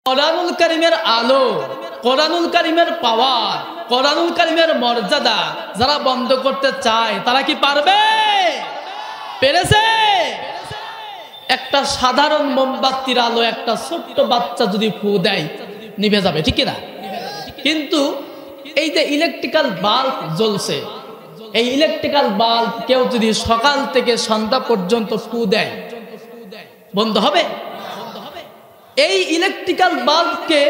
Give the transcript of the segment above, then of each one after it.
কোরআনুল কারীমের আলো, কোরআনুল কারীমের পাওয়ার, কোরআনুল কারীমের মর্যাদা যারা বন্ধ করতে চায় তারা কি পারবে? পেরেছে? একটা সাধারণ মোমবাতির আলো একটা ছোট্ট বাচ্চা যদি ফু দেয় নিভে যাবে, ঠিক না? কিন্তু এই যে ইলেকট্রিক্যাল বাল্ব জ্বলছে, এই ইলেকট্রিক্যাল বাল্ব কেউ যদি সকাল থেকে সন্ধ্যা পর্যন্ত ফু দেয় বন্ধ হবে? এই ইলেকট্রিক্যাল বাল্বকে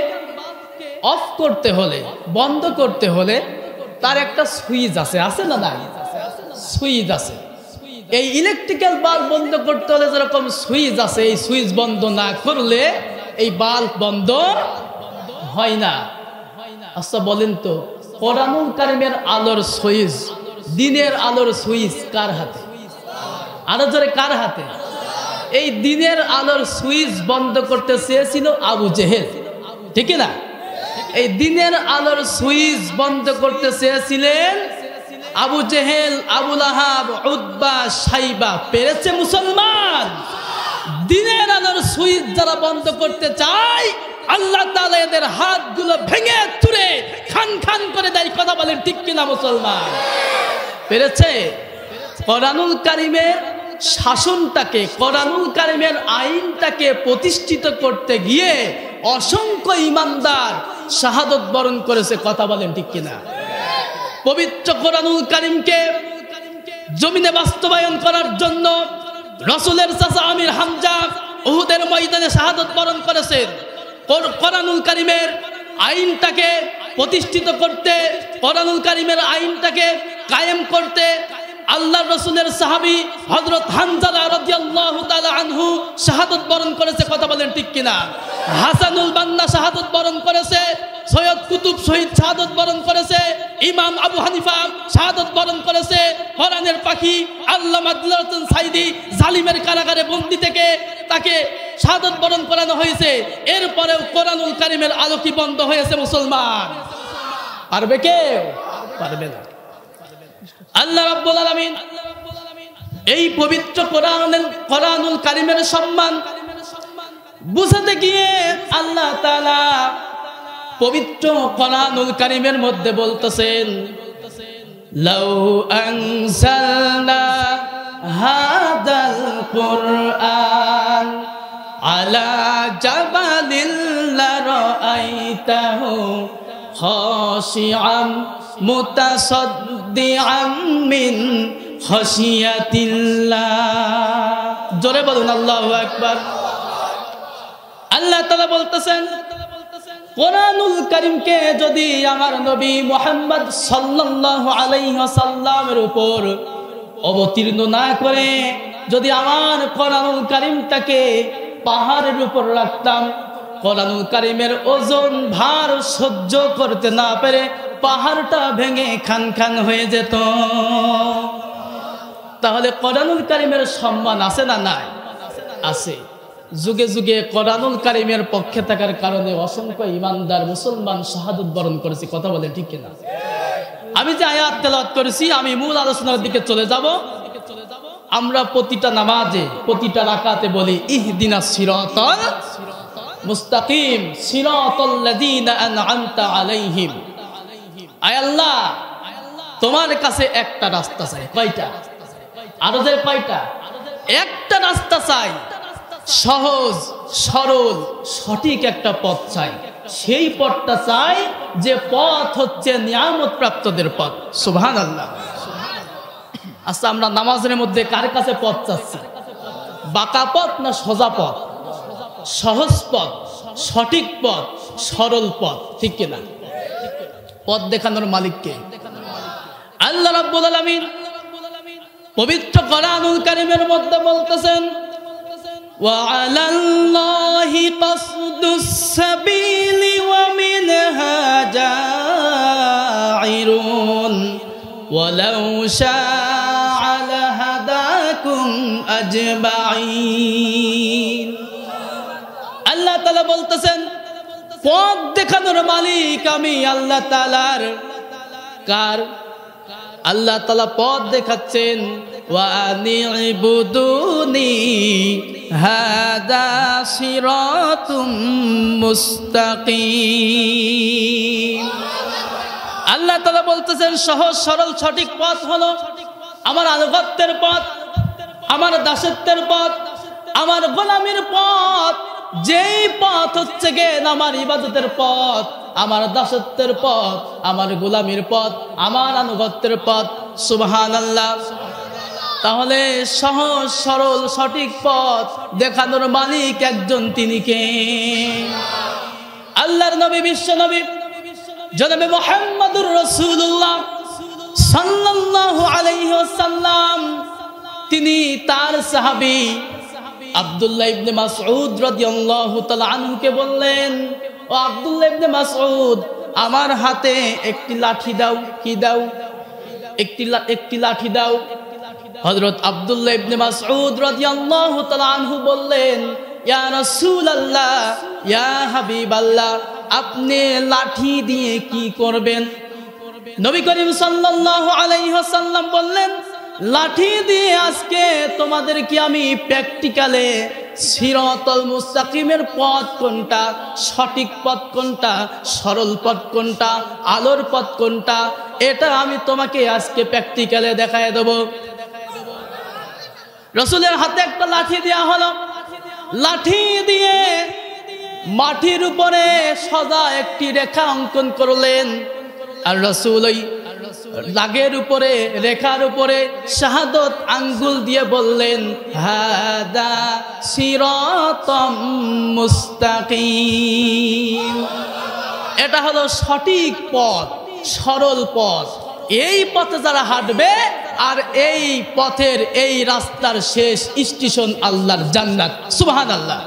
অফ করতে হলে, বন্ধ করতে হলে তার একটা সুইচ আছে, আছে না? নাই, সুইচ আছে। এই ইলেকট্রিক্যাল বাল্ব বন্ধ করতে হলে যেরকম সুইচ আছে, এই সুইচ বন্ধ না করলে এই বাল্ব বন্ধ হয় না। আচ্ছা বলেন তো, কোরআনুল কারীমের আলোর সুইচ, দিনের আলোর সুইচ কার হাতে? আরো জোরে, কার হাতে? এই দিনের আলোর সুইচ বন্ধ করতে চেয়েছিল আবু জেহেল, ঠিক না? এই দিনের আলোর সুইচ বন্ধ করতে চেয়েছিলেন আবু জেহেল, আবু লাহাব, উতবা, সাইবা। পেরেছে মুসলমান? দিনের আলোর সুইচ যারা বন্ধ করতে চায় আল্লাহ তাআলা এদের হাতগুলো ভেঙে চুরে খান খান করে দেয়। কথা বলেন ঠিক কিনা মুসলমান? পেরেছে? কোরআনুল কারীমের শাসনটাকে, কোরআনুল কারীমের আইনটাকে প্রতিষ্ঠিত করতে গিয়ে অসংখ্য ঈমানদার শাহাদত বরণ করেছে। কথা বলেন ঠিক কিনা? পবিত্র কোরআনুল কারীমকে জমিনে বাস্তবায়ন করার জন্য রাসূলের চাচা আমির হামজা উহুদের ময়দানে শাহাদত বরণ করেছেন। কোরআনুল কারীমের আইনটাকে প্রতিষ্ঠিত করতে, কোরআনুল কারীমের আইনটাকে কায়েম করতে আল্লাহর রাসূলের সাহাবী হযরত হানজালা রাদিয়াল্লাহু তাআলা আনহু শাহাদত বরণ করেছে। কথা বলেন ঠিক কিনা? হাসানুল বান্না শাহাদত বরণ করেছে, সৈয়দ কুতুব শহীদ শাহাদত বরণ করেছে, ইমাম আবু হানিফা শাহাদত বরণ করেছে। কোরআনের পাখি আল্লামা দিলওয়ার হোসেন সাঈদী জালিমের কারাগারে বন্দী থেকে তাকে শাহাদত বরণ করানো হয়েছে। এরপরেও কোরআনুল কারীমের আলো কি বন্ধ হয়েছে মুসলমান? পারবে কেউ? পারবে না। আল্লাহ রাব্বুল আলামিন এই পবিত্র কোরআনুল কারীমের সম্মান বুঝাতে গিয়ে আল্লাহ তাআলা পবিত্র কোরআনুল কারীমের মধ্যে বলতেছেন, লাউ আনজালনা হাদাল কুরআন আলা জাবালিল লারাআইতাহু খাশিআম মুতাসাদ্দিআম মিন খাশিয়াতিল্লাহ। জোরে বলুন আল্লাহু আকবার। আল্লাহ তাআলা বলতেছেন, কোরআনুল কারীমকে যদি আমার নবী মুহাম্মদ সাল্লাল্লাহু আলাইহি ওয়াসাল্লামের উপর অবতীর্ণ না করে যদি আমার কোরআনুল কারীমটাকে পাহাড়ের উপর রাখতাম, কোরআনুল কারীমের ওজন ভার সহ্য করতে না পেরে পাহাড়টা ভেঙে খান খান হয়ে যেত। তাহলে কোরআনুল কারীমের সম্মান আছে না নাই? আছে। যুগে যুগে কোরআনুল কারীমের পক্ষে থাকার কারণে অসংখ্য ঈমানদার মুসলমান শাহাদত বরণ করেছে। কথা বলেন ঠিক কিনা? আমি যে আয়াত তেলাওয়াত করেছি, আমি মূল আলোচনার দিকে চলে যাব। আমরা প্রতিটা নামাজে, প্রতিটা রাকাতে বলি ইহদিনাস সিরাতাল মুস্তাকিম সিরাতাল লাযীনা আন'আমতা আলাইহিম। আয় আল্লাহ, তোমার কাছে একটা রাস্তা চাই। কয়টা? আরো যে কয়টা? একটা রাস্তা চাই, সহজ সরল সঠিক একটা পথ চাই। সেই পথটা চাই যে পথ হচ্ছে নিয়ামত প্রাপ্তদের পথ। সুবহানাল্লাহ। আচ্ছা, আমরা নামাজের মধ্যে কার কাছে পথ চাচ্ছি? বাঁকা পথ না সোজা পথ? সহজ পথ, সঠিক পথ, সরল পথ, ঠিক কিনা? পথ দেখানোর মালিককে আল্লাহ রাব্বুল আলামিন পবিত্র কোরআনুল কারীমের মধ্যে বলতেছেন, وعلى الله قصد السبيل ومنها جاعر ولو شاء لهداكم أجمعين। আল্লাহ তাআলা বলতেছেন, পথ দেখানোর মালিক আমি আল্লাহ তাআলার। কার? আল্লাহ তাআলা পথ দেখাচ্ছেন ওয়া আনি'বুদুনি হাদা সিরাতুম মুস্তাকিম। আল্লাহ তাআলা বলতেছেন সহজ সরল সঠিক পথ হলো আমার আনুগত্যের পথ, আমার দাসত্বের পথ, আমার গোলামির পথ। যেই পথ হচ্ছে গে আমার ইবাদতের পথ, আমার দাসত্বের পথ, আমার গোলামির পথ, আমার আনুগত্যের পথ। সুবহানাল্লাহ। তাহলে সহজ সরল সঠিক পথ দেখানোর মালিক একজন, তিনি কে? আল্লাহর নবী, বিশ্ব নবী জনাবে মুহাম্মদুর রাসূলুল্লাহ সাল্লাল্লাহু আলাইহি ওয়াসাল্লাম, তিনি তার সাহাবী আব্দুল্লাহ ইবনে মাসউদ রাদিয়াল্লাহু তাআলা আনহুকে বললেন, ও আব্দুল্লাহ ইবনে মাসউদ, আমার হাতে একটি লাঠি দাও। কি দাও? একটি লাঠি দাও। হযরত আব্দুল্লাহ ইবনে মাসউদ রাদিয়াল্লাহু তাআলা আনহু বললেন, ইয়া রাসূলুল্লাহ, ইয়া হাবিবাল্লাহ, আপনি লাঠি দিয়ে কি করবেন? নবী করিম সাল্লাল্লাহু আলাইহি ওয়াসাল্লাম বললেন, লাঠি দিয়ে আজকে তোমাদেরকে আমি প্র্যাকটিক্যালে সিরাতুল মুস্তাকিমের পথ কোনটা, সঠিক পথ কোনটা, সরল পথ কোনটা, আলোর পথ কোনটা, এটা আমি তোমাকে আজকে প্র্যাকটিক্যালে দেখায় দেব। রাসূলের হাতে একটা লাঠি দেয়া হলো। লাঠি দিয়ে মাটির উপরে সোজা একটি রেখা অঙ্কন করলেন, আর রাসূল ওই দাগের উপরে, রেখার উপরে শাহাদত আঙ্গুল দিয়ে বললেন, হাদা সিরাতুম মুস্তাকিম। এটা হলো সঠিক পথ, সরল পথ। এই পথে যারা হাঁটবে, আর এই পথের এই রাস্তার শেষ স্টেশন আল্লাহর জান্নাত। সুবহানাল্লাহ।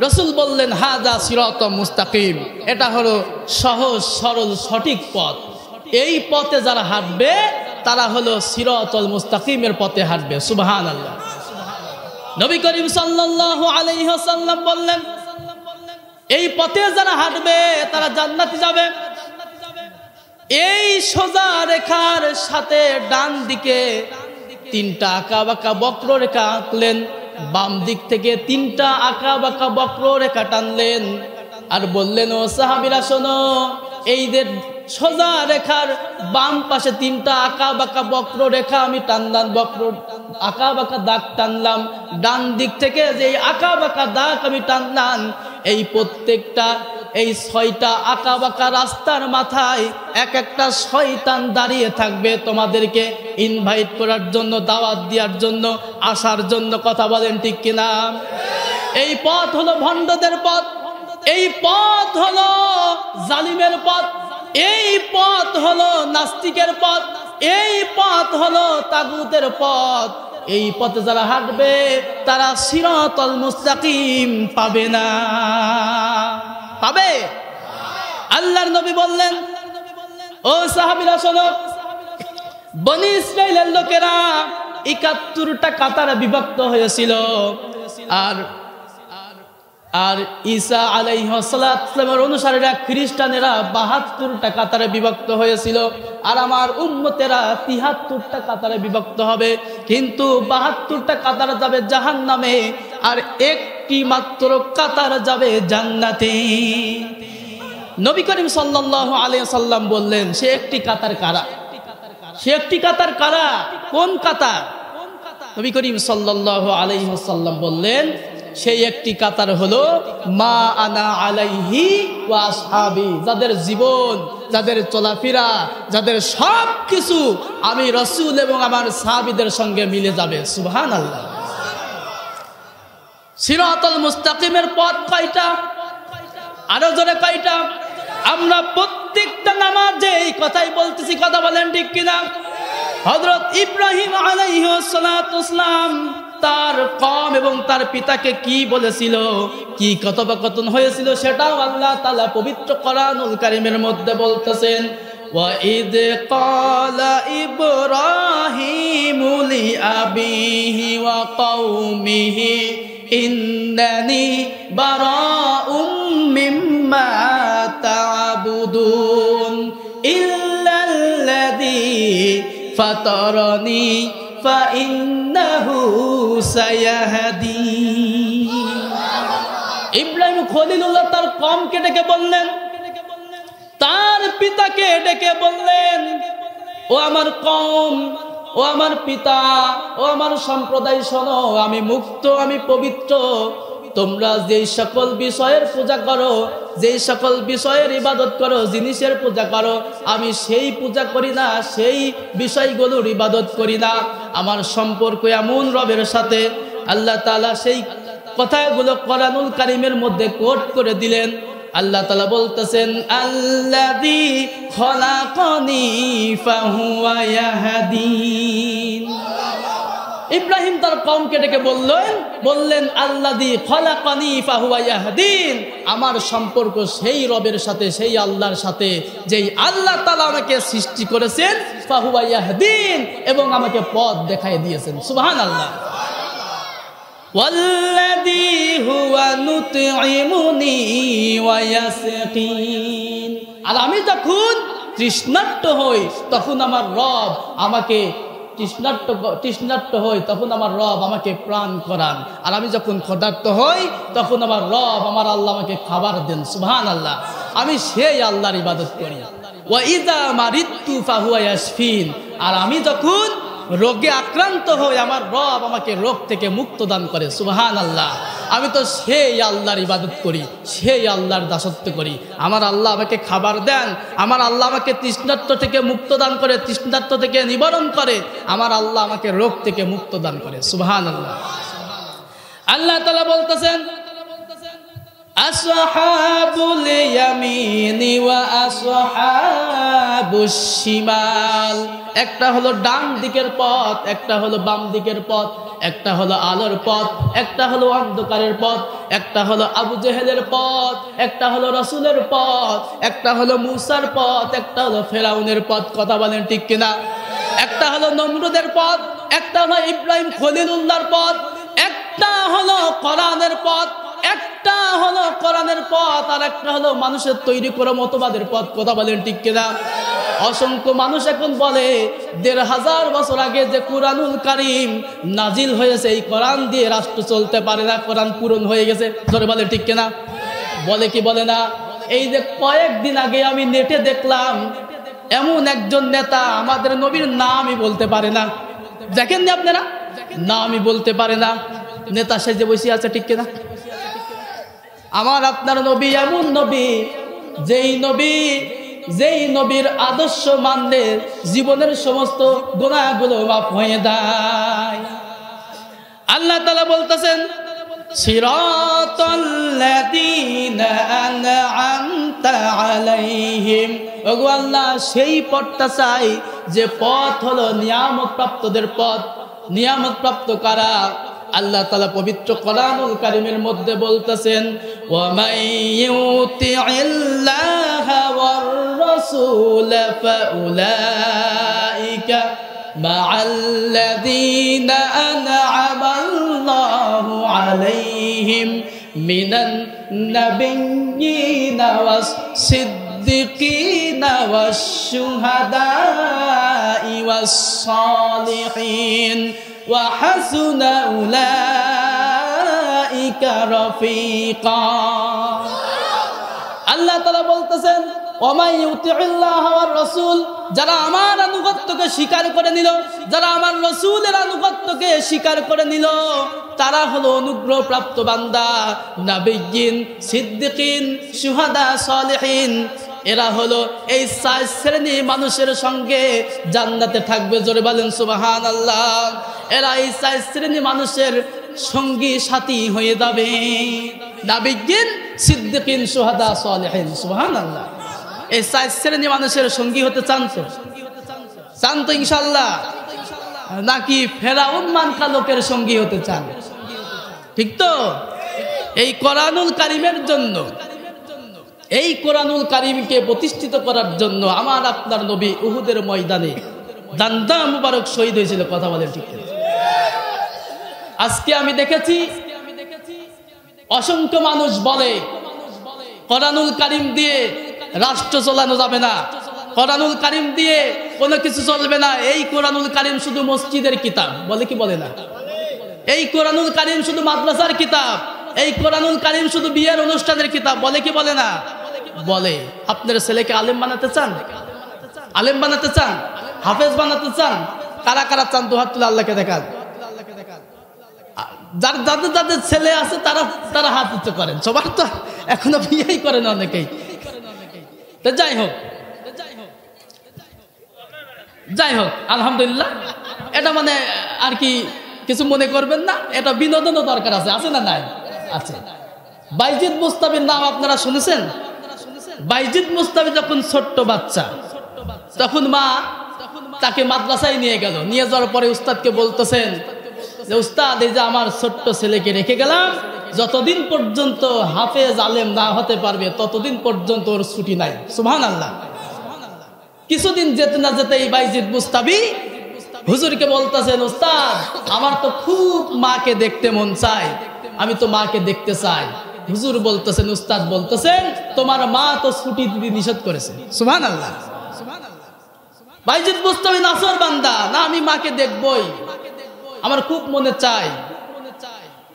রাসূল বললেন, হাদা সিরাতুম মুস্তাকিম, এটা হলো সহজ সরল সঠিক পথ। এই পথে যারা হাঁটবে তারা হলো সিরাতুল মুস্তাকিমের পথে হাঁটবে। সুবহানাল্লাহ। নবী করিম সাল্লাল্লাহু আলাইহি ওয়াসাল্লাম বললেন, এই পথে যারা হাঁটবে তারা জান্নাতে যাবে। এই সোজা রেখার সাথে ডান দিকে তিনটা আঁকা বাঁকা বক্র রেখা আঁকলেন, বাম দিক থেকে তিনটা আঁকা বাঁকা বক্র রেখা টানলেন, আর বললেন, ও সাহাবীরা শোনো, এই যে সোজা রেখার বাম পাশে তিনটা আঁকা বাঁকা বক্র রেখা আমি টানলাম, বক্র আঁকা বাঁকা দাগ টানলাম, ডান দিক থেকে যে আঁকা বাঁকা দাগ আমি টানলাম, এই প্রত্যেকটা এই 6টা আঁকা বাঁকা রাস্তার মাথায় এক একটা শয়তান দাঁড়িয়ে থাকবে তোমাদেরকে ইনভাইট করার জন্য, দাওয়াত দেওয়ার জন্য, আসার জন্য। কথা বলেন ঠিক কিনা? এই পথ হলো ভণ্ডদের পথ, এই পথ হলো জালিমের পথ, এই পথ হলো নাস্তিকের পথ, এই পথ হলো তাগুতের পথ। এই পথে যারা হাঁটবে তারা সিরাতুল মুস্তাকিম পাবে না। পাবে? আল্লাহর নবী বললেন, ও সাহাবীরা শোনো, বনি ইসরাইলের লোকেরা ৭১টা কাতারে বিভক্ত হয়েছিল, আর ঈসা আলাইহিস সালামের অনুসারীরা খ্রিস্টানেরা ৭২টা কাতারে বিভক্ত হয়েছিল, আর আমার উম্মতেরা ৭৩টা কাতারে বিভক্ত হবে। কিন্তু ৭২টা কাতার যাবে জাহান্নামে, আর একটি মাত্র কাতার যাবে জান্নাতে। নবী করিম সাল্লাল্লাহু আলাইহি সাল্লাম বললেন, সে একটি কাতার কারা? সে একটি কাতার কারা? কোন কাতার? নবী করিম সাল্লাল্লাহু আলাইহি সাল্লাম বললেন, সেই একটি কাতার হলো মা আনা আলাইহি ওয়া আসহাবি, যাদের জীবন, যাদের চলাফেরা, যাদের সব কিছু আমি রাসূল এবং আমার সাহাবীদের সঙ্গে মিলে যাবে। সুবহানাল্লাহ। সিরাতুল মুস্তাকিমের পথ কয়টা? আরো জোরে কয়টা? আমরা প্রত্যেকটা নামাজে এই কথাই বলতেছি। কথা বলেন ঠিক কিনা? হযরত ইব্রাহিম আলাইহিস সালাতু ওয়াসসালাম তার কওম এবং তার পিতাকে কি বলেছিল, কি কথোপকথন হয়েছিল, সেটাও আল্লাহ তাআলা পবিত্র কোরআনুল কারীমের মধ্যে বলতেছেন, ওয়া ইদ ক্বালা ইব্রাহিমু লিআবিহি ওয়া কওমিহি ইন্নানি বারাউম মিম্মা তা'বুদুন ইল্লাল্লাযী ফাতারানি ফাইন্নাহু সায়াহদিন। ইব্রাহিম খলিলুল্লাহ তার কওমকে ডেকে বললেন, তার পিতাকে ডেকে বললেন, ও আমার কওম, ও আমার পিতা, ও আমার সম্প্রদায়, শোনো, আমি মুক্ত, আমি পবিত্র। তোমরা যেই সকল বিষয়ের পূজা করো, যেই সকল বিষয়ের ইবাদত করো, জিনিসের পূজা করো, আমি সেই পূজা করি না, সেই বিষয়গুলোর ইবাদত করি না। আমার সম্পর্ক এমন রবের সাথে। আল্লাহ তাআলা সেই কথাগুলো কোরআনুল কারীমের মধ্যে কোট করে দিলেন। আল্লাহ তাআলা বলতেছেন, আল্লাযী খলাকানি ফাহুয়া ইয়াহদিন। ইব্রাহিম তার কওমকে ডেকে বললেন আল্লাযী খলাকানি ফাহুয়া ইয়াহদিন, আমার সম্পর্ক সেই রবের সাথে, সেই আল্লাহর সাথে, যেই আল্লাহ তাআলা আমাকে সৃষ্টি করেছেন, ফাহুয়া ইয়াহদিন, এবং আমাকে পথ দেখায় দিয়েছেন। সুবহানাল্লাহ। ওয়াল্লাযী হুয়া নুতঈমুনি ওয়া ইয়াসকিন, আর আমি যখন তৃষ্ণার্ত হই তখন আমার রব আমাকে তৃষ্ণার্ত হই, তখন আমার রব আমাকে প্রাণ করান। আর আমি যখন ক্ষুধার্ত হই তখন আমার রব, আমার আল্লাহ আমাকে খাবার দেন। সুবহানাল্লাহ। আমি সেই আল্লাহর ইবাদত করি। ওয়া ইযা মারিদতু ফাহুয়া ইয়াশফিন, আর আমি যখন রোগে আক্রান্ত হই আমার রব আমাকে রোগ থেকে মুক্ত দান করে। সুবহানাল্লাহ। আমি তো সেই আল্লাহর ইবাদত করি, সেই আল্লাহর দাসত্ব করি। আমার আল্লাহ আমাকে খাবার দেন, আমার আল্লাহ আমাকে তৃষ্ণার্ত থেকে মুক্ত দান করে, তৃষ্ণার্ত থেকে নিবারণ করে, আমার আল্লাহ আমাকে রোগ থেকে মুক্ত দান করে। সুবহানাল্লাহ। আল্লাহ তাআলা বলতেছেন, আসহাবুল ইয়ামিনি ওয়া আসহাবুশ শিমাল, একটা হলো ডান দিকের পথ, একটা হলো বাম দিকের পথ, একটা হলো আলোর পথ, একটা হলো অন্ধকারের পথ, একটা হলো আবু জেহেলের পথ, একটা হলো রাসূলের পথ, একটা হলো মূসার পথ, একটা হলো ফেরাউনের পথ। কথা বলেন ঠিক কিনা? একটা হলো নমরুদের পথ, একটা হলো ইব্রাহিম খলিলুল্লাহর পথ, একটা হলো কোরআনের পথ, একটা হলো কোরআনের পথ, আর একটা হলো মানুষের তৈরি করা মতবাদের পথ। কথা বলেন ঠিক কিনা? অসংখ্য মানুষ এখন বলে ১৫০০ বছর আগে যে কোরআনুল কারীম নাজিল হয়েছে, এই কোরআন দিয়ে রাষ্ট্র চলতে পারে না, কোরআন পূরণ হয়ে গেছে। ধরে বলে ঠিক কিনা? বলে কি বলে না? এই যে কয়েকদিন আগে আমি নেটে দেখলাম এমন একজন নেতা আমাদের নবীর নামই বলতে পারে না। দেখেননি আপনারা? নামই বলতে পারে না, নেতা সেজে বসে আছে। ঠিক কিনা? আমার আপনার নবী এমন নবী, যেই নবীর আদর্শ মানলে জীবনের সমস্ত গুনাহগুলো মাফ হয়ে যায়। আল্লাহ তাআলা বলতেছেন, সিরাতাল্লাযীনা আন'আমতা আলাইহিম, ওগো আল্লাহ সেই পথটা চাই যে পথ হলো নিয়ামত প্রাপ্তদের পথ। নিয়ামত প্রাপ্ত কারা? আল্লাহ তাআলা পবিত্র কোরআনুল কারীমের মধ্যে বলতেছেন, ওয়া মাইয়ুতি'ইল্লাহা ওয়ার রাসূল ফাউলাইকা মা'আল্লাযীনা আন'আমাল্লাহু আলাইহিম মিনান নাবিয়্যিনা ওয়াস সিদ্দিকিনা ওয়াশ শুহাদা'i ওয়াস সালিহিন ওয়া হাসুনা উলাইকা রাফিকা। আল্লাহ তাআলা বলতেছেন, ওয়া মাইয়ুতি'ইল্লাহা ওয়ার রাসূল, যারা আমার আনুগত্যকে স্বীকার করে নিল, যারা আমার রাসূলের আনুগত্যকে স্বীকার করে নিল, তারা হলো অনুগ্রহ প্রাপ্ত বান্দা, নাবিয়্যিন, সিদ্দিকিন, শুহাদা, সালিহিন। এরা হলো এই 4 শ্রেণী মানুষের সঙ্গে জান্নাতে থাকবে। জোরে বলেন সুবহানাল্লাহ। এরা এই 4 শ্রেণী মানুষের সঙ্গী সাথী হয়ে যাবে, নাবিয়্যিন, সিদ্দিকিন, শুহাদা, সালিহিন। সুবহানাল্লাহ। এই 4 শ্রেণী মানুষের সঙ্গী হতে চান তো? চান তো ইনশাআল্লাহ? নাকি ফেরাউন মানকা লোকের সঙ্গী হতে চান? ঠিক তো? এই কোরআনুল কারীমের জন্য, এই কোরআনুল কারীমকে প্রতিষ্ঠিত করার জন্য আমার আপনার নবী উহুদের ময়দানে দান্দা মুবারক শহীদ হয়েছিল। কথা বলেন ঠিক কিনা? আজকে আমি দেখেছি অসংখ্য মানুষ বলে কোরআনুল কারীম দিয়ে রাষ্ট্র চালানো যাবে না, কোরআনুল কারীম দিয়ে কোনো কিছু চলবে না। এই কোরআনুল কারীম শুধু মসজিদের কিতাব, বলে কি বলে না? এই কোরআনুল কারীম শুধু মাদ্রাসার কিতাব, এই কোরআনুল কারীম শুধু বিয়ের অনুষ্ঠানের কিতাব, বলে কি বলে না? বলে। আপনার ছেলেকে আলেম বানাতে চান? আলেম বানাতে চান? হাফেজ বানাতে চান? কারা কারা চান? দুহাত তুলে আল্লাহকে দেখান। যাদের যাদের ছেলে আছে তারা তারা হাত উঁচু করেন। সবার তো এখনো বিয়েই করেন অনেকেই। যাই হোক, যাই হোক, আলহামদুলিল্লাহ। এটা মানে আর কি কিছু মনে করবেন না, এটা বিনোদনও দরকার আছে, আছে না? নাই, আছে। বাইজিদ মুস্তাবির নাম আপনারা শুনেছেন? বাইজিদ মুস্তাবি যখন ছোট্ট বাচ্চা, তখন মা তাকে মাদ্রাসায় নিয়ে গেল। নিয়ে যাওয়ার পরে উস্তাদকে বলতেছেন যে উস্তাদ, এই যে আমার ছোট্ট ছেলেকে রেখে গেলাম, যতদিন পর্যন্ত হাফেজ আলেম না হতে পারবে ততদিন পর্যন্ত ওর ছুটি নাই। সুবহানাল্লাহ। কিছুদিন যেতে না যেতে এই বাইজিদ মুস্তাবি হুজুরকে বলতেছেন, উস্তাদ আমার তো খুব মাকে দেখতে মন চায়, আমি তো মাকে দেখতে চাই। হুজুর বলতেছেন, উস্তাদ বলতেছেন, তোমার মা তো ছুটি দিতে নিষেধ করেছে। সুবহানাল্লাহ। বাইজিদ মুস্তাবি নাসর বান্দা না, আমি মাকে দেখবই, আমার খুব মনে চাই,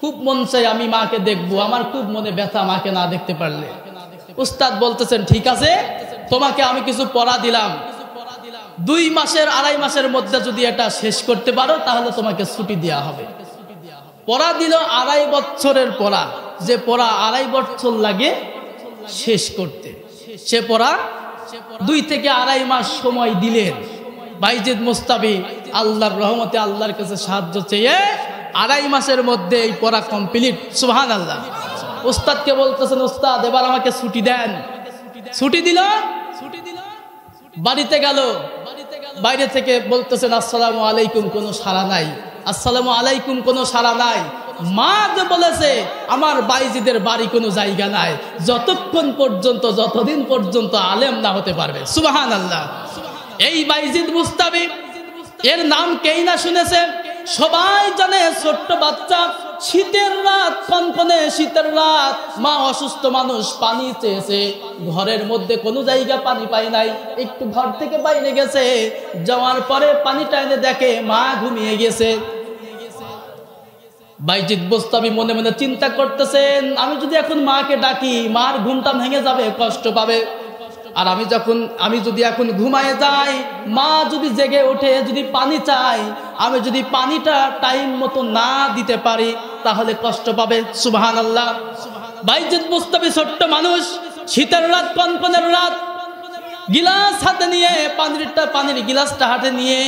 খুব মন চাই আমি মাকে দেখবো, আমার খুব মনে ব্যথা মাকে না দেখতে পারলে। উস্তাদ বলতেছেন, ঠিক আছে, তোমাকে আমি কিছু পড়া দিলাম, 2 মাসের 2.5 মাসের মধ্যে যদি এটা শেষ করতে পারো তাহলে তোমাকে ছুটি দেওয়া হবে। পড়া দিল 2.5 বছরের পড়া, যে পড়া 2.5 বছর লাগে শেষ করতে, সে পড়া 2 থেকে 2.5 মাস সময় দিলেন। বাইজিদ মুস্তাবি আল্লাহর রহমতে আল্লাহর কাছে সাহায্য চেয়ে 2.5 মাসের মধ্যে এই পড়া কমপ্লিট। সুবহানাল্লাহ। উস্তাদকে বলতেছেন, উস্তাদ এবার আমাকে ছুটি দেন। ছুটি দিল, বাড়িতে গেল, বাইরে থেকে বলতেছেন, আসসালামু আলাইকুম, কোনো সাড়া নাই। আসসালামু আলাইকুম, কোনো সাড়া নাই। মা যে বলেছে আমার বাইজিদের বাড়ি কোনো জায়গা নাই, যতক্ষণ পর্যন্ত, যতদিন পর্যন্ত আলেম না হতে পারবে। সুবহানাল্লাহ। এই বাইজিদ মুস্তাবি, এর নাম কেই না শুনেছে? সবাই জানে। ছোট্ট বাচ্চা, শীতের রাত, কনকনে শীতের রাত, মা অসুস্থ মানুষ, পানি চেয়েছে, ঘরের মধ্যে কোনো জায়গা পানি পায় নাই, একটু ঘর থেকে বাইরে গেছে, যাওয়ার পরে পানিটা এনে দেখে মা ঘুমিয়ে গেছে। বাইজিদ মুস্তাবি মনে মনে চিন্তা করতেছেন, আমি যদি এখন মাকে ডাকি, মার ঘুমটা ভেঙে যাবে, কষ্ট পাবে। আর আমি যদি এখন ঘুমায় যাই, মা যদি জেগে ওঠে, যদি পানি চাই, আমি যদি পানিটা টাইম মতো না দিতে পারি তাহলে কষ্ট পাবে। সুবহানাল্লাহ। বাইজিদ মুস্তাবি ছোট্ট মানুষ, শীতের রাত, কনকনের রাত, গিলাস হাতে নিয়ে, পানির গিলাসটা হাতে নিয়ে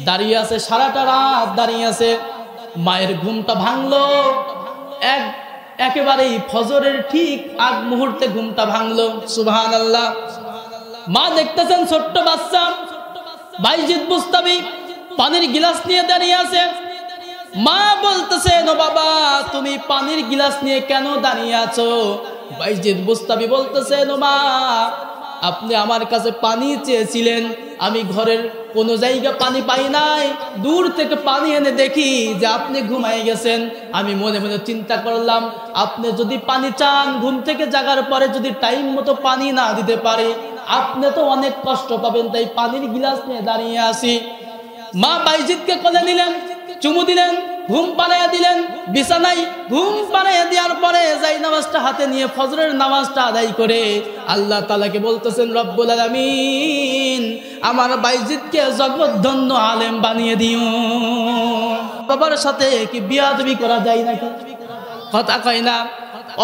দাঁড়িয়ে আছে, সারাটা রাত দাঁড়িয়ে আছে। মায়ের ঘুমটা ভাঙলো, একেবারেই ফজরের ঠিক আগ মুহূর্তে ঘুমটা ভাঙলো। সুবহানাল্লাহ। মা দেখতেছেন ছোট্ট বাচ্চা বাইজিদ মুস্তাবি পানির গিলাস নিয়ে দাঁড়িয়ে আছে। মা বলতেছেন, ও বাবা, তুমি পানির গিলাস নিয়ে কেন দাঁড়িয়ে আছো? বাইজিদ মুস্তাবি বলতেছেন, ও মা, আপনি আমার কাছে পানি চেয়েছিলেন, আমি ঘরের কোনো জায়গা পানি পাই নাই, দূর থেকে পানি এনে দেখি যে আপনি ঘুমাই গেছেন। আমি মনে মনে চিন্তা করলাম, আপনি যদি পানি চান, ঘুম থেকে জাগার পরে যদি টাইম মতো পানি না দিতে পারি, আপনি তো অনেক কষ্ট পাবেন, তাই পানির গিলাস নিয়ে দাঁড়িয়ে আসি। মা বাইজিদকে কোলে নিলেন, চুমু দিলেন, ঘুম পাড়াইয়া দিলেন, বিছানায় ঘুম পাড়াইয়া দেওয়ার পরে যাই নামাজটা হাতে নিয়ে ফজরের নামাজটা আদায় করে আল্লাহ তাআলাকে বলতেছেন, রব্বুল আলামিন, আমার বাইজিদকে জগৎধন্য আলেম বানিয়ে দিও। বাবার সাথে কি বিয়াদবি করা যায় নাকি? কথা কয় না।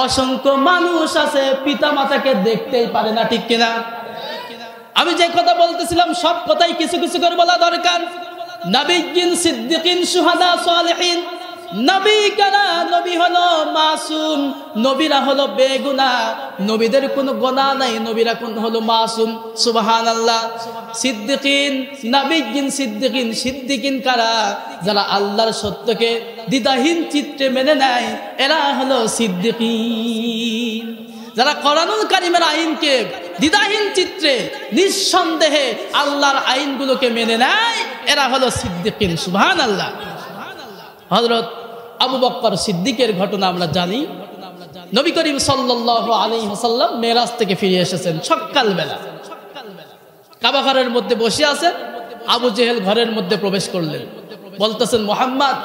অসংখ্য মানুষ আছে পিতা মাতাকে দেখতেই পারে না, ঠিক কিনা? আমি যে কথা বলতেছিলাম সব কথাই কিছু কিছু করে বলা দরকার। নবীগণ, সিদ্দিকিন, শুহাদা, সালেহিন, নবী কারা? নবী হলো মাসুম, নবীরা হলো বেগুনাহ, নবীদের কোনো গুনাহ নাই, নবীরা হলো মাসুম। সুবহানাল্লাহ। সিদ্দিকিন, নবীগণ সিদ্দিকিন, সিদ্দিকিন কারা? যারা আল্লাহর সত্যকে দ্বিধাহীন চিত্তে মেনে নেয়, এরা হলো সিদ্দিকিন। যারা কোরআনুল কারীমের আইনকে দ্বিধাহীন চিত্রে নিঃসন্দেহে আল্লাহর আইনগুলোকে মেনে নেয়, এরা হলো সিদ্দিকিন। সুবহানাল্লাহ। হযরত আবু বকর সিদ্দিকের ঘটনা আমরা জানি। নবী করিম সাল্লাল্লাহু আলাইহি ওয়াসাল্লাম মেরাজ থেকে ফিরে এসেছেন সকালবেলা। কাবা ঘরের মধ্যে বসে আছেন, আবু জেহেল ঘরের মধ্যে প্রবেশ করলেন, বলতেছেন মুহাম্মদ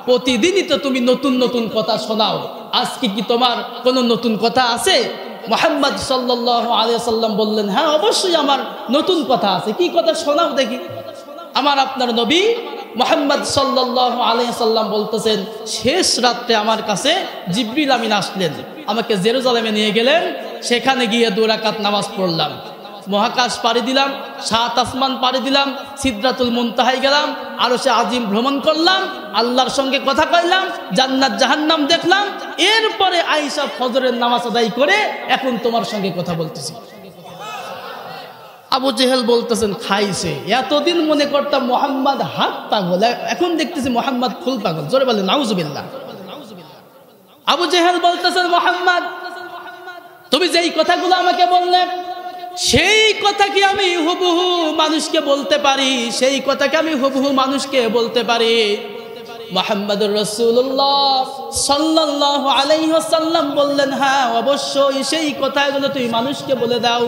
প্রতিদিনই তো তুমি নতুন নতুন কথা শোনাও, আজকে কি তোমার কোনো নতুন কথা আছে? মুহাম্মদ সাল্লাল্লাহু আলাইহি ওয়াসাল্লাম বললেন, হ্যাঁ অবশ্যই আমার নতুন কথা আছে। কি কথা শোনাও দেখি। আমার আপনার নবী মুহাম্মদ সাল্লাল্লাহু আলাইহি ওয়াসাল্লাম বলতেছেন, শেষ রাতে আমার কাছে জিবরিল আমিন আসলেন, আমাকে জেরুজালেমে নিয়ে গেলেন, সেখানে গিয়ে 2 রাকাত নামাজ পড়লাম, মহাকাশ পাড়ি দিলাম, 7 আসমান পাড়ি দিলাম, সিদরাতুল মুনতাহায় গেলাম, আরশে আজিম ভ্রমণ করলাম, আল্লাহর সঙ্গে কথা কইলাম, জান্নাত জাহান্নাম দেখলাম, এরপরে আয়েশা ফজরের নামাজ আদায় করে এখন তোমার সঙ্গে কথা বলতেছি। আবু জেহেল বলতেছেন খাইছে, এতদিন মনে করতাম মুহাম্মদ হাত পাগল, এখন দেখতেছি মুহাম্মদ ফুল পাগল। জোরে বলেন নাউজুবিল্লাহ। আবু জেহেল বলতেছেন মুহাম্মদ তুমি যেই কথাগুলো আমাকে বললে সেই কথা কি আমি হুবহু মানুষকে বলতে পারি? সেই কথাকে আমি হুবহু মানুষকে বলতে পারি? মুহাম্মদুর রাসূলুল্লাহ সাল্লাল্লাহু আলাইহি ওয়াসাল্লাম বললেন, হ্যাঁ অবশ্যই সেই কথাগুলো তুই মানুষকে বলে দাও।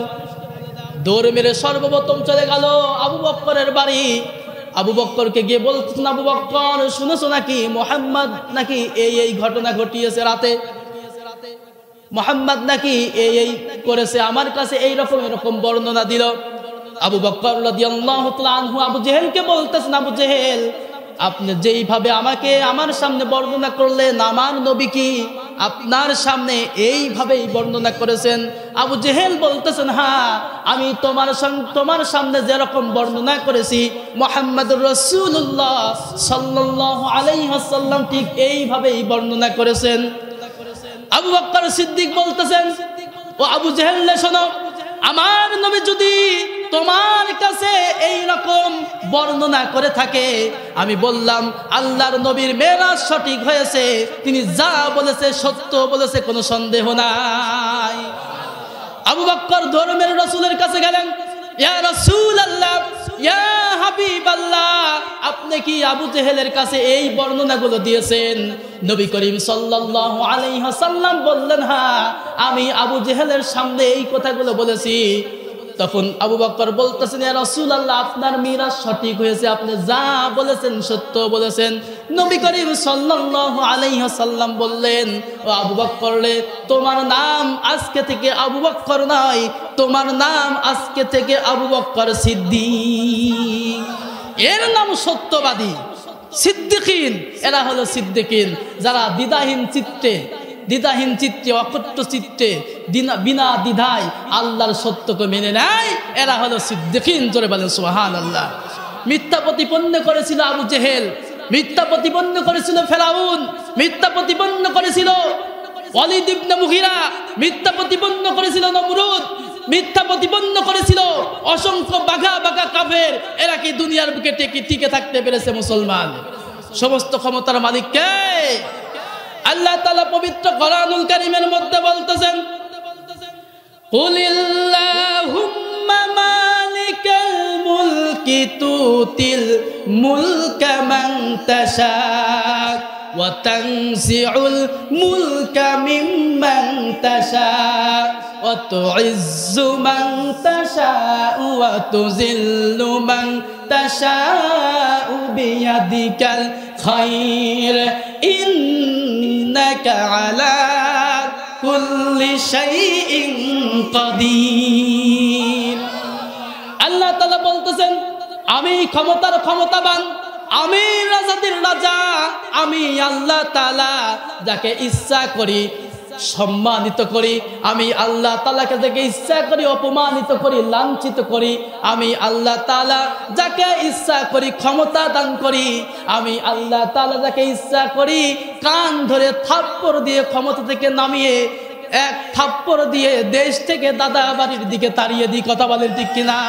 দৌড় মেরে সর্বপ্রথম চলে গেল আবু বকরের বাড়ি। আবু বকরকে গিয়ে বলতেছেন, আবু বকর শুনেছো নাকি মুহাম্মদ নাকি এই ঘটনা ঘটিয়েছে রাতে, মুহাম্মদ নাকি এই করেছে, আমার কাছে এরকম বর্ণনা দিল। আবু বকর রাদিয়াল্লাহু তাআলা আনহু আবু জেহেলকে বলতেছেন, আবু জেহেল আপনি যেইভাবে আমাকে আমার সামনে বর্ণনা করলেন, আমার নবী কি আপনার সামনে এইভাবেই বর্ণনা করেছেন? আবু জেহেল বলতেছেন, হ্যাঁ আমি তোমার সামনে যেরকম বর্ণনা করেছি মুহাম্মদুর রাসূলুল্লাহ সাল্লাল্লাহু আলাইহি ওয়াসাল্লাম ঠিক এইভাবেই বর্ণনা করেছেন। আবু বকর সিদ্দিক বলতেছেন, ও আবু জেহেল শোনো, আমার নবী যদি তোমার কাছে এই রকম বর্ণনা করে থাকে, আমি বললাম আল্লাহর নবীর মেরাজ সঠিক হয়েছে, তিনি যা বলেছে সত্য বলেছে, কোনো সন্দেহ নাই। আবু বকর ধর্মের রাসূলের কাছে গেলেন, ইয়া রাসূলুল্লাহ ইয়া হাবিবাল্লাহ আপনি কি আবু জেহেলের কাছে এই বর্ণনাগুলো দিয়েছেন? নবী করিম সাল্লাল্লাহু আলাইহি ওয়াসাল্লাম বললেন, হ্যাঁ আমি আবু জেহেলের সামনে এই কথাগুলো বলেছি। তখন আবু বকর বলতেছেন, ইয়া রাসূলুল্লাহ আপনার মিরাজ সঠিক হয়েছে, আপনি যা বলেছেন সত্য বলেছেন। নবী করিম সাল্লাল্লাহু আলাইহি ওয়াসাল্লাম বললেন, ও আবু বকর রে, তোমার নাম আজকে থেকে আবু বকর নয়, তোমার নাম আজকে থেকে আবু বকর সিদ্দিক। এর নাম সত্যবাদী। সিদ্দিকিন এরা হলো সিদ্দিকিন, যারা দ্বিধাহীন চিত্তে অকট্ট চিত্তে বিনা দ্বিধায় আল্লাহর সত্যকে মেনে নেয়, এরা হলো সিদ্দিকিন। জোরে বলেন সুবহানাল্লাহ। মিথ্যা প্রতিপন্ন করেছিল আবু জেহেল, মিথ্যা প্রতিপন্ন করেছিল ফেরাউন, মিথ্যা প্রতিপন্ন করেছিল ওয়ালিদ ইবনে মুগীরা, মিথ্যা প্রতিপন্ন করেছিল নমরুদ, মিথ্যা প্রতিপন্ন করেছিল অসংখ্য বাঘা কাফের। এরা কি দুনিয়ার বুকে টিকে থাকতে পেরেছে? মুসলমান। সমস্ত ক্ষমতার মালিক কে? আল্লাহ তাআলা পবিত্র কোরআনুল কারীমের মধ্যে বলতেছেন, কুলিল্লাহুম্মা মালিকাল মুলকি তুতিল মুলকা মান তাশা ওয়া তানজিউল মুলকা মিম্মান তাশা ওয়া তুইজ্জু মান তাশা ওয়া তুযিল্লু মান তাশা বিয়াদিকাল খায়র ইন্নাকা আলা কুল্লি শাইইন কাদির। আল্লাহ তাআলা বলতেছেন, আমি ক্ষমতাবান, আমি রাজাদের রাজা, আমি আল্লাহ তাআলা যাকে ইচ্ছা করি সম্মানিত করি, আমি আল্লাহ তাআলাকে যাকে ইচ্ছা করি অপমানিত করি, লাঞ্ছিত করি, আমি আল্লাহ তাআলা যাকে ইচ্ছা করি ক্ষমতা দান করি, আমি আল্লাহ তাআলা যাকে ইচ্ছা করি কান ধরে থাপ্পড় দিয়ে ক্ষমতা থেকে নামিয়ে এক থাপ্পড় দিয়ে দেশ থেকে দাদা বাড়ির দিকে তাড়িয়ে দিই। কথা বলেন ঠিক কিনা?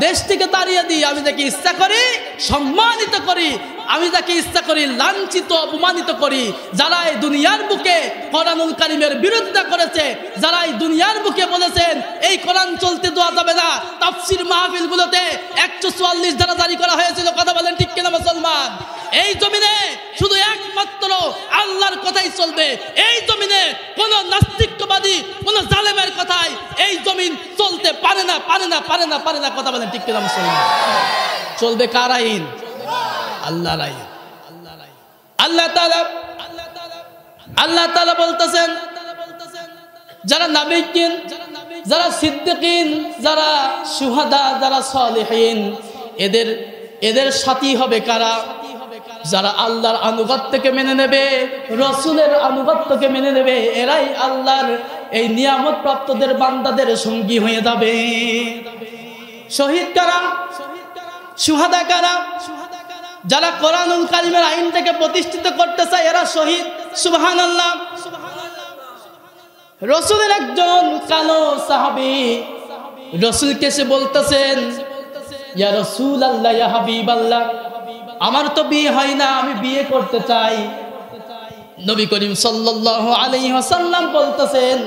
দেশ থেকে তাড়িয়ে দিই। আমি যাকে ইচ্ছা করি সম্মানিত করি, আমি যাকে ইচ্ছা করি লাঞ্ছিত অপমানিত করি। যারা এই দুনিয়ার বুকে কোরআনুল কারীমের বিরোধিতা করেছে, যারা এই দুনিয়ার বুকে বলেছেন এই কোরআন চলতে দেওয়া যাবে না, তাফসীর মাহফিলগুলোতে 144 ধারা জারি করা হয়েছিল। কথা বলেন ঠিক কিনা মুসলমান? এই জমিনে শুধু একমাত্র একমাত্র আল্লাহর কথাই চলবে। এই জমিনে কোন নাস্তিকবাদী, কোন জালেমের কথাই এই জমিন চলতে পারে না, পারে না, পারে না, পারে না। কথা বলেন ঠিক কিনা? চলবে কার আইন? আল্লাহর আইন। আল্লাহ তাআলা বলতেছেন, যারা নাবিয়িন, যারা সিদ্দিকিন, যারা শুহাদা, যারা সালেহিন, এদের সাথী হবে কারা? যারা আল্লাহর আনুগত্যকে মেনে নেবে, রাসূলের আনুগত্যকে মেনে নেবে, এরাই আল্লাহর এই নিয়ামত প্রাপ্তদের বান্দাদের সঙ্গী হয়ে যাবে। শহীদ কারা? শুহাদা কারা? যারা কোরআনুল কারীমের আইনটাকে প্রতিষ্ঠিত করতে চায়, এরা শহীদ। সুবহানাল্লাহ। রাসূলের একজন কালো সাহাবী রাসূলকে এসে বলতেছেন, ইয়া রাসূলুল্লাহ, ইয়া হাবিবাল্লাহ, আমার তো বিয়ে হয় না, আমি বিয়ে করতে চাই। নবী করিম সাল্লাল্লাহু আলাইহি ওয়াসাল্লাম বলতেছেন,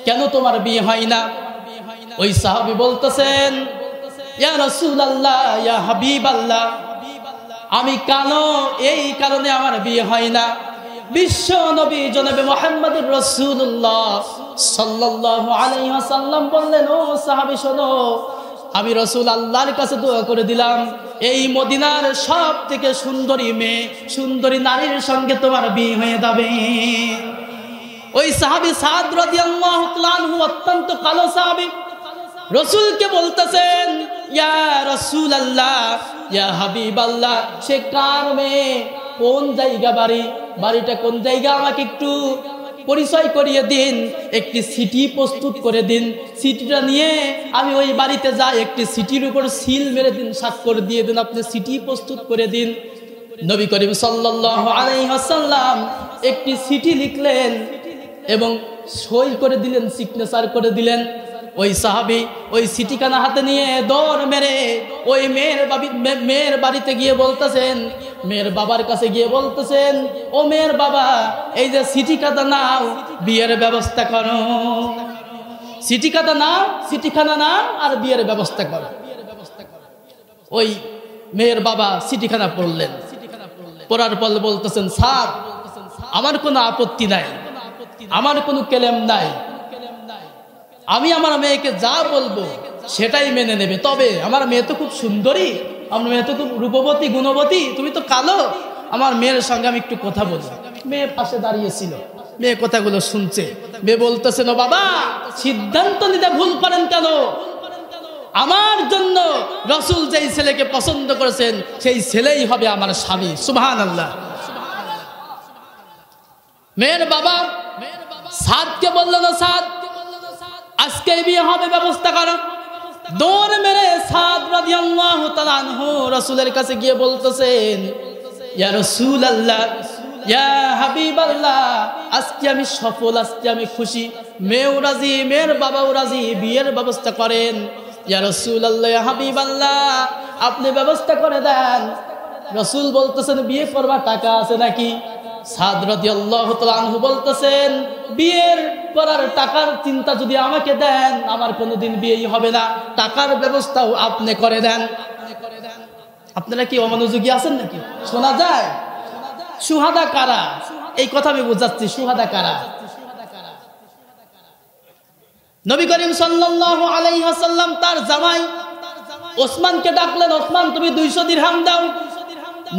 কেন তোমার বিয়ে হয় না? ওই সাহাবী বলতেছেন, ইয়া রাসূলুল্লাহ, ইয়া হাবিবাল্লাহ, আমি কালো, এই কারণে আমার বিয়ে হয় না। বিশ্ব নবী জনাবে মুহাম্মদুর রাসূলুল্লাহ সাল্লাল্লাহু আলাইহি ওয়াসাল্লাম বললেন, ও সাহাবী শোনো, আমি রাসূল আল্লাহর কাছে দোয়া করে দিলাম, এই মদিনার সব থেকে সুন্দরী মেয়ে, সুন্দরী নারীর সঙ্গে তোমার বিয়ে হয়ে যাবে। ওই সাহাবী সাদ রাদিয়াল্লাহু তাআলা আনহু অত্যন্ত কালো সাহাবী, রাসূলকে বলতেছেন, ইয়া রাসূলুল্লাহ, ইয়া হাবিবাল্লাহ, সে কার মেয়ে, কোন জায়গা বাড়ি, বাড়িটা কোন জায়গা, আমাকে একটু পরিচয় করিয়ে দিন, একটি সিটি প্রস্তুত করে দিন, সিটিটা নিয়ে আমি ওই বাড়িতে যাই, একটি সিটির উপর সিল মেরে দিন, স্বাক্ষর দিয়ে দিন, আপনি সিটি প্রস্তুত করে দিন। নবী করিম সাল্লাল্লাহু আলাইহি ওয়াসাল্লাম একটি সিটি লিখলেন এবং সই করে দিলেন, সিগনেচার করে দিলেন। ওই সাহাবী ওই সিটিখানা হাতে নিয়ে দৌড় মেরে ওই মেয়ের বাড়িতে গিয়ে বলতেছেন, মেয়ের বাবার কাছে গিয়ে বলতেছেন, ও মেয়ের বাবা, এই যে সিটিখানা নাও, বিয়ের ব্যবস্থা করো। সিটিখানা নাও আর বিয়ের ব্যবস্থা করো। ওই মেয়ের বাবা সিটিখানা পড়লেন, পড়ার পর বলতেছেন, স্যার, আমার কোনো আপত্তি নাই, আমার কোনো কেলেম নাই, আমি আমার মেয়েকে যা বলবো সেটাই মেনে নেবে, তবে আমার মেয়ে তো খুব সুন্দরী, আমার মেয়ে তো খুব রূপবতী, গুণবতী, তুমি তো কালো, আমার মেয়ের সঙ্গে আমি একটু কথা বলবো। মেয়ে পাশে দাঁড়িয়েছিল, মেয়ে কথাগুলো শুনছে। মেয়ে বলতেছে, না বাবা, সিদ্ধান্ত নিতে ভুল করেন কেন? আমার জন্য রাসূল যেই ছেলেকে পছন্দ করেছেন সেই ছেলেই হবে আমার স্বামী। সুবহানাল্লাহ। মেয়ের বাবা সাদকে বলল, না সাদ, আজকে বিয়ে হবে, ব্যবস্থা করো। দৌড় মেরে সাদ রাদিয়াল্লাহু তাআলা আনহু রাসূলের কাছে গিয়ে বলতেছেন, ইয়া রাসূলুল্লাহ, ইয়া হাবিবাল্লাহ, আজকে আমি সফল, আজকে আমি খুশি, মেয়েও রাজি, মেয়ের বাবাও রাজি, বিয়ের ব্যবস্থা করেন। ইয়া রাসূলুল্লাহ, ইয়া হাবিবাল্লাহ, আপনি ব্যবস্থা করে দেন। রাসূল বলতেছেন, বিয়ে করবার টাকা আছে নাকি? সাদ রাদিয়াল্লাহু তাআলা আনহু বলতেছেন, বিয়ের করার টাকার চিন্তা যদি আমাকে দেন, আমার কোনোদিন বিয়েই হবে না, টাকার ব্যবস্থাও আপনি করে দেন। আপনারা কি অমনোযোগী আছেন নাকি? শোনা যায়? শুহাদা কারা, এই কথা আমি বুঝাচ্ছি। শুহাদা কারা? নবী করিম সাল্লাল্লাহু আলাইহি ওয়াসাল্লাম তার জামাই ওসমানকে ডাকলেন, ওসমান, তুমি 200 দিরহাম দাও।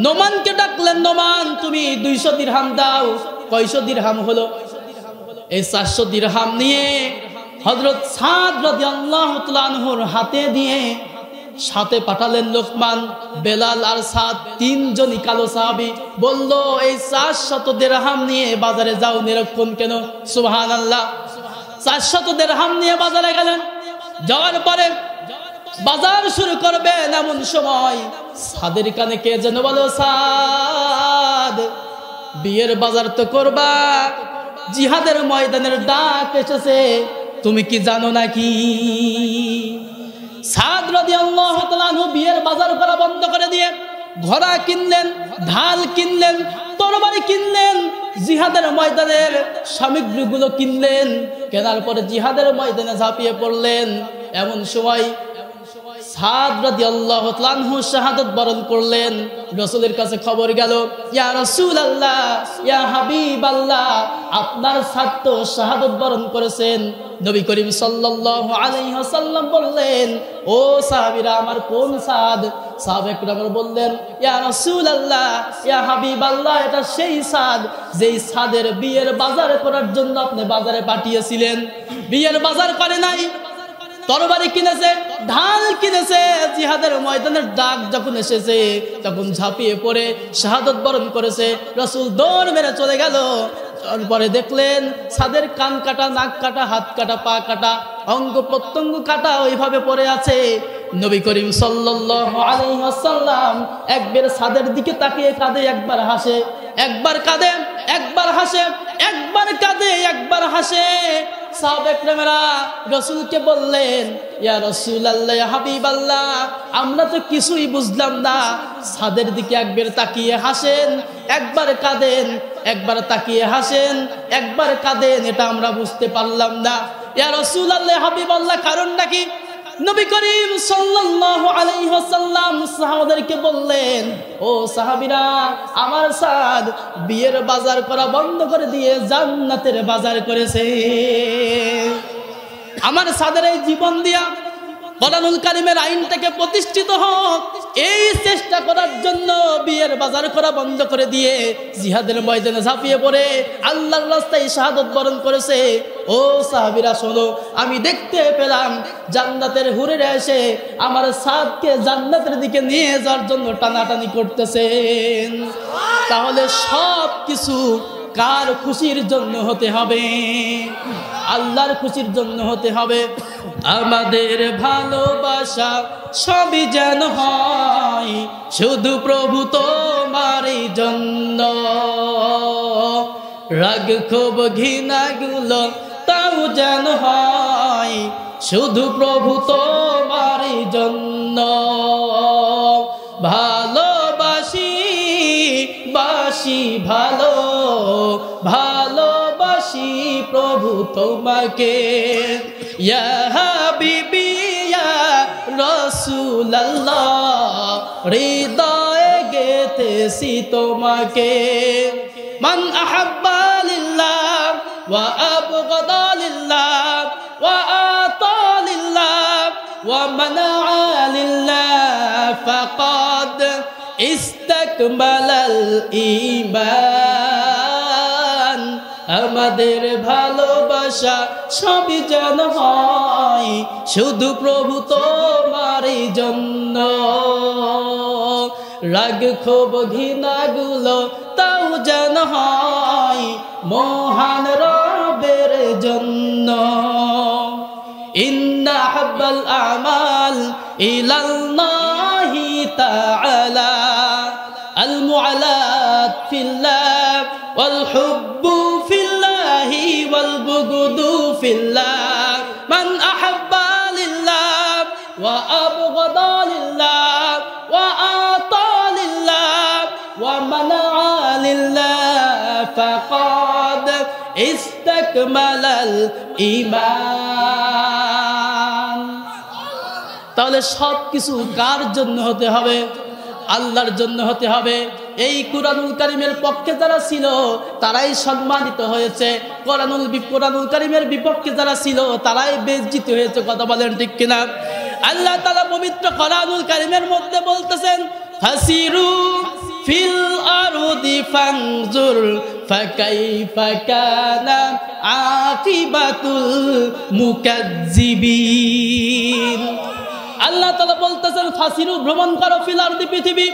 নোমানকে ডাকলেন, নোমান, তুমি 200 দিরহাম দাও। কয়শো দিরহাম হলো? এই 400 দিরহাম নিয়ে হযরত সাদ রাদিয়াল্লাহু তাআলা আনহুর হাতে দিয়ে সাথে পাঠালেন লোকমান, বেলাল আর সাদ, 3 জনই কালো সাহাবী। বলল, এই 400 দিরহাম নিয়ে বাজারে যাও, নিরক্ষণ কেন? সুবহানাল্লাহ। 400 দিরহাম নিয়ে বাজারে গেলেন। যাওয়ার পরে বাজার শুরু করবেন, এমন সময় সাদের কানে কে যেন বলো, সাদ, বিয়ের বাজার তো করবা, জিহাদের ময়দানের ডাক এসেছে, তুমি কি জানো নাকি? সাদ রাদিয়াল্লাহু তাআলা আনহু বিয়ের বাজার করা বন্ধ করে দিয়ে ঘোড়া কিনলেন, ঢাল কিনলেন, তরবারি কিনলেন, জিহাদের ময়দানের সামগ্রীগুলো কিনলেন। কেনার পরে জিহাদের ময়দানে ঝাঁপিয়ে পড়লেন। এমন সময় সাদ রাদিয়াল্লাহু তাআলা আনহু শাহাদাত বরণ করলেন। রাসূলের কাছে খবর গেল, ইয়া রাসূলুল্লাহ, ইয়া হাবিবাল্লাহ, আপনার সাদ তো শাহাদাত বরণ করেছেন। নবী করিম সাল্লাল্লাহু আলাইহি ওয়াসাল্লাম বললেন, ও সাহাবীরা, আমার কোন সাদ? সাহাবায়ে কেরাম বললেন, ইয়া রাসূলুল্লাহ, ইয়া হাবিবাল্লাহ, এটা সেই সাদ যেই সাদের বিয়ের বাজার করার জন্য আপনি বাজারে পাঠিয়েছিলেন। বিয়ের বাজার করে নাই, তরবারি কিনেছে, ঢাল কিনেছে, জিহাদের ময়দানের ডাক যখন এসেছে তখন ঝাঁপিয়ে পড়ে শাহাদাত বরণ করেছে। রাসূল দৌড় মেরে চলে গেল। তারপরে দেখলেন সাদের কান কাটা, নাক কাটা, হাত কাটা, পা কাটা, অঙ্গ প্রত্যঙ্গ কাটা ওইভাবে পড়ে আছে। নবী করিম সাল্লাল্লাহু আলাইহি ওয়াসাল্লাম একবার সাদের দিকে তাকিয়ে কাঁদে, একবার হাসে, একবার কাঁদে, একবার হাসে, একবার কাঁদে, একবার হাসে। সাহাবায়ে কেরামরা রাসূলকে বললেন, ইয়া রাসূলুল্লাহ, ইয়া হাবিবাল্লাহ, আমরা তো কিছুই বুঝলাম না। সাদের দিকে একবার তাকিয়ে হাসেন, একবার কাঁদেন, একবার তাকিয়ে হাসেন, একবার কাঁদেন, এটা আমরা বুঝতে পারলাম না। ইয়া রাসূলুল্লাহ, হাবিবাল্লাহ, কারণটা কি? নবী করিম সাল্লাল্লাহু আলাইহি ওয়াসাল্লাম সাহাবাদেরকে বললেন, ও সাহাবীরা, আমার সাদ বিয়ের বাজার করা বন্ধ করে দিয়ে জান্নাতের বাজার করেছে। আমার সাদের এই জীবন দিয়া কোরআনুল কারীমের আইনটাকে প্রতিষ্ঠিত হোক, এই চেষ্টা করার জন্য বিয়ের বাজার করা বন্ধ করে দিয়ে জিহাদের ময়দানে ঝাঁপিয়ে পড়ে আল্লাহর রাস্তায় শাহাদাত বরণ করেছে। ও সাহাবীরা শোনো, আমি দেখতে পেলাম জান্নাতের হুরেরা এসে আমার সাদকে জান্নাতের দিকে নিয়ে যাওয়ার জন্য টানাটানি করতেছেন। তাহলে সব কিছু কার খুশির জন্য হতে হবে? আল্লাহর খুশির জন্য হতে হবে। আমাদের ভালোবাসা সবই যেন হয় শুধু প্রভু তোমারই জন্য। রাগ ক্ষোভ ঘৃণাগুলো তাও যেন হয় শুধু প্রভু তোমারই জন্য। ভালোবাসি বাসি ভালো, ভালোবাসি প্রভু তোমাকে। ইয়া হাবিবি ইয়া রাসূলুল্লাহ, হৃদয়ে গেথেছি তোমাকে। মান আহাব্বা লিল্লাহ ওয়া আবগাদা লিল্লাহ ওয়া আতা লিল্লাহ ওয়া মানাআ লিল্লাহ ফাকাদ ইস্তাকমালাল ঈমান। আমাদের ভালোবাসা সবই যেন হয় শুধু প্রভু তোমারই জন্য। রাগ ক্ষোভ ঘৃণাগুলো তাও যেন হয় মহান রবের জন্য। ইন্না হাব্বাল আমাল ইলাল্লাহি তাআলা আল মুআলাত ফিল্লাহ ওয়াল হুব্বু ফিল্লাহি ওয়াল বুগদু ফিল্লাহ। মান আহাব্বা লিল্লাহ ওয়া আবগাদা লিল্লাহ ওয়া আতা লিল্লাহ ওয়া মানাআ লিল্লাহ ফাকাদ ইস্তাকমালাল ঈমান। তাহলে সব কিছু কার জন্য হতে হবে? আল্লাহর জন্য হতে হবে। এই কুরআনুল কারীমের পক্ষে যারা ছিল তারাই সম্মানিত হয়েছে, কুরআনুল কারীমের বিপক্ষে যারা ছিল তারাই বেইজ্জত হয়েছে। কথা বলেন ঠিক কিনা? আল্লাহ তাআলা পবিত্র কুরআনুল কারীমের মধ্যে বলতেছেন, ফাসিরু ফিল আরদি ফানজুর ফাকাইফা কানা আকিবাতুল মুকাজ্জিবিন। আল্লাহ তাআলা বলতেছেন, ফাসিরু, ভ্রমণ করো, ফিল আরদি, পৃথিবী,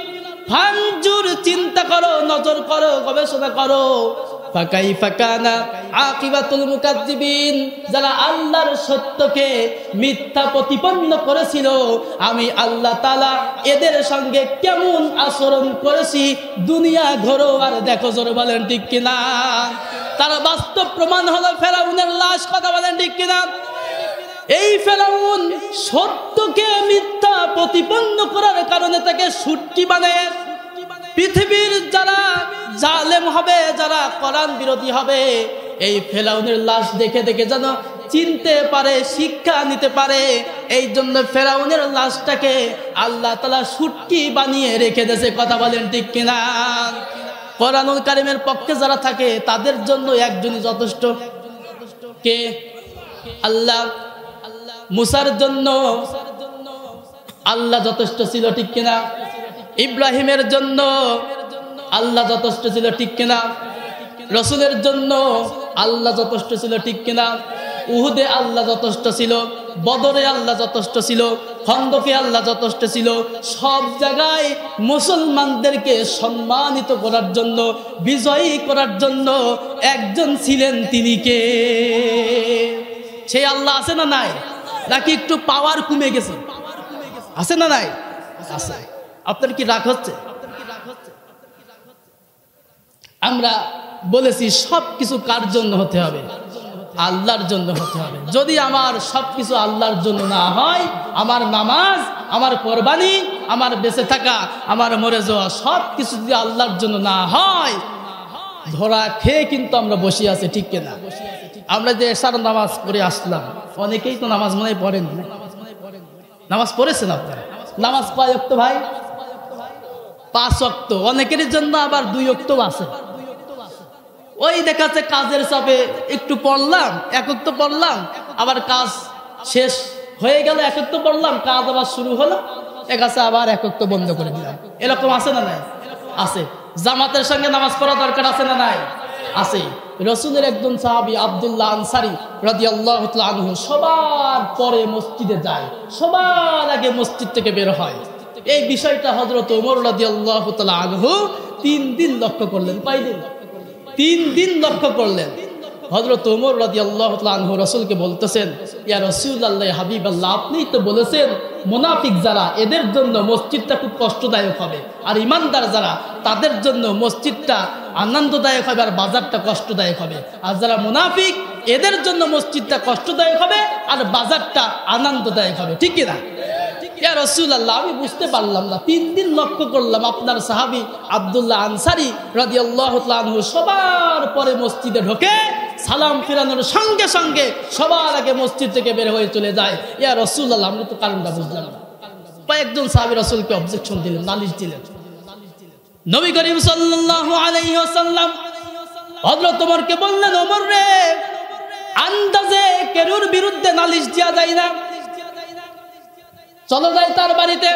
ফানজুর, চিন্তা করো, নজর করো, গবেষণা করো, ফাকাইফা কানা আকিবাতুল মুকাজ্জিবিন, যারা আল্লাহর সত্যকে মিথ্যা প্রতিপন্ন করেছিল আমি আল্লাহ তাআলা এদের সঙ্গে কেমন আচরণ করেছি দুনিয়া ঘোরো আর দেখো। জোরে বলেন ঠিক কিনা? তার বাস্তব প্রমাণ হলো ফেরাউনের লাশ। কথা বলেন ঠিক কিনা? এই ফেরাউন সত্যকে মিথ্যা প্রতিপন্ন করার কারণে তাকে সুটকি বানায় পৃথিবীর যারা জালেম হবে, যারা কোরআন বিরোধী হবে, এই ফেরাউনের লাশ দেখে দেখে যেন চিনতে পারে, শিক্ষা নিতে পারে এই জন্য ফেরাউনের লাশটাকে আল্লাহ তাআলা শুটকি বানিয়ে রেখে দিয়েছে। কথা বলেন ঠিক কিনা? কোরআনুল কারীমের পক্ষে যারা থাকে তাদের জন্য একজনই যথেষ্ট। কে? আল্লাহ। মুসার জন্য আল্লাহ যথেষ্ট ছিল, ঠিক কিনা? ইব্রাহিমের জন্য আল্লাহ যথেষ্ট ছিল, ঠিক কিনা? রসুলের জন্য আল্লাহ যথেষ্ট ছিল, ঠিক কিনা? উহুদে আল্লাহ যথেষ্ট ছিল, বদরে আল্লাহ যথেষ্ট ছিল, খন্দকে আল্লাহ যথেষ্ট ছিল। সব জায়গায় মুসলমানদেরকে সম্মানিত করার জন্য, বিজয়ী করার জন্য একজন ছিলেন, তিনি কে? সেই আল্লাহ আছে না নাই? নাকি একটু পাওয়ার কমে গেছে? আছে না নাই? আছে। আপনার কি রাগ হচ্ছে? আমরা বলেছি সবকিছু কার জন্য হতে হবে? আল্লাহর জন্য হতে হবে। যদি আমার সবকিছু আল্লাহর জন্য না হয়, আমার নামাজ, আমার কোরবানি, আমার বেঁচে থাকা, আমার মরে যাওয়া সবকিছু যদি আল্লাহর জন্য না হয়, ধরা খেয়ে কিন্তু আমরা বসে আছি, ঠিক কিনা? আমরা যে এশার নামাজ পড়ে আসলাম, অনেকেই তো নামাজ মনে পড়েন। নামাজ পড়েছেন আপনারা? নামাজ কয় ওয়াক্ত ভাই? 5 ওয়াক্ত। অনেকের জন্য আবার 2 ওয়াক্ত আছে। ওই দেখাচ্ছে কাজের চাপে একটু পড়লাম, 1 ওয়াক্ত পড়লাম, আবার কাজ শেষ হয়ে গেল, 1 ওয়াক্ত পড়লাম, কাজ আবার শুরু হলো, একাছে আবার 1 ওয়াক্ত বন্ধ করে দিলাম। এরকম আছে না নাই? আছে। জামাতের সঙ্গে নামাজ পড়া দরকার আছে না নাই? আছে। রসুলের একজন সাহাবী আব্দুল্লাহ আনসারী রাদিয়াল্লাহু তাআলা আনহু সবার পরে মসজিদে যায়, সবার আগে মসজিদ থেকে বের হয়। এই বিষয়টা হযরত ওমর রাদিয়াল্লাহু তাআলা আনহু 3 দিন লক্ষ্য করলেন। কয় দিন? 3 দিন লক্ষ্য করলেন। হযরত ওমর রাদিয়াল্লাহু তাআলা আনহু রাসূলকে বলতেছেন, ইয়া রাসূলুল্লাহ, ইয়া হাবিবাল্লাহ, আপনিই তো বলেছেন মুনাফিক যারা, এদের জন্য মসজিদটা খুব কষ্টদায়ক হবে, আর ইমানদার যারা, তাদের জন্য মসজিদটা আনন্দদায়ক হবে আর বাজারটা কষ্টদায়ক হবে। আর যারা মুনাফিক, এদের জন্য মসজিদটা কষ্টদায়ক হবে আর বাজারটা আনন্দদায়ক হবে, ঠিক কিনা? ইয়া রাসূলুল্লাহ, আমি বুঝতে পারলাম না। 3 দিন লক্ষ্য করলাম আপনার সাহাবী আব্দুল্লাহ আনসারী রাদিয়াল্লাহু তাআলা আনহু সবার পরে মসজিদে ঢোকে, সালাম ফিরানোর সঙ্গে সঙ্গে সবার আগে মসজিদ থেকে বের হয়ে চলে যায়। ইয়া রাসূলুল্লাহ, আমি তো কারণটা বুঝলাম না। কয়েকজন সাহাবী রাসূলকে অবজেকশন দিলেন, নালিশ দিলেন। নবী করিম সাল্লাল্লাহু আলাইহি ওয়াসাল্লাম হযরত ওমরকে বললেন, ওমর রে, আন্দাজে কেরুর বিরুদ্ধে নালিশ দেয়া যায় না, চলো যাই তার বাড়িতে।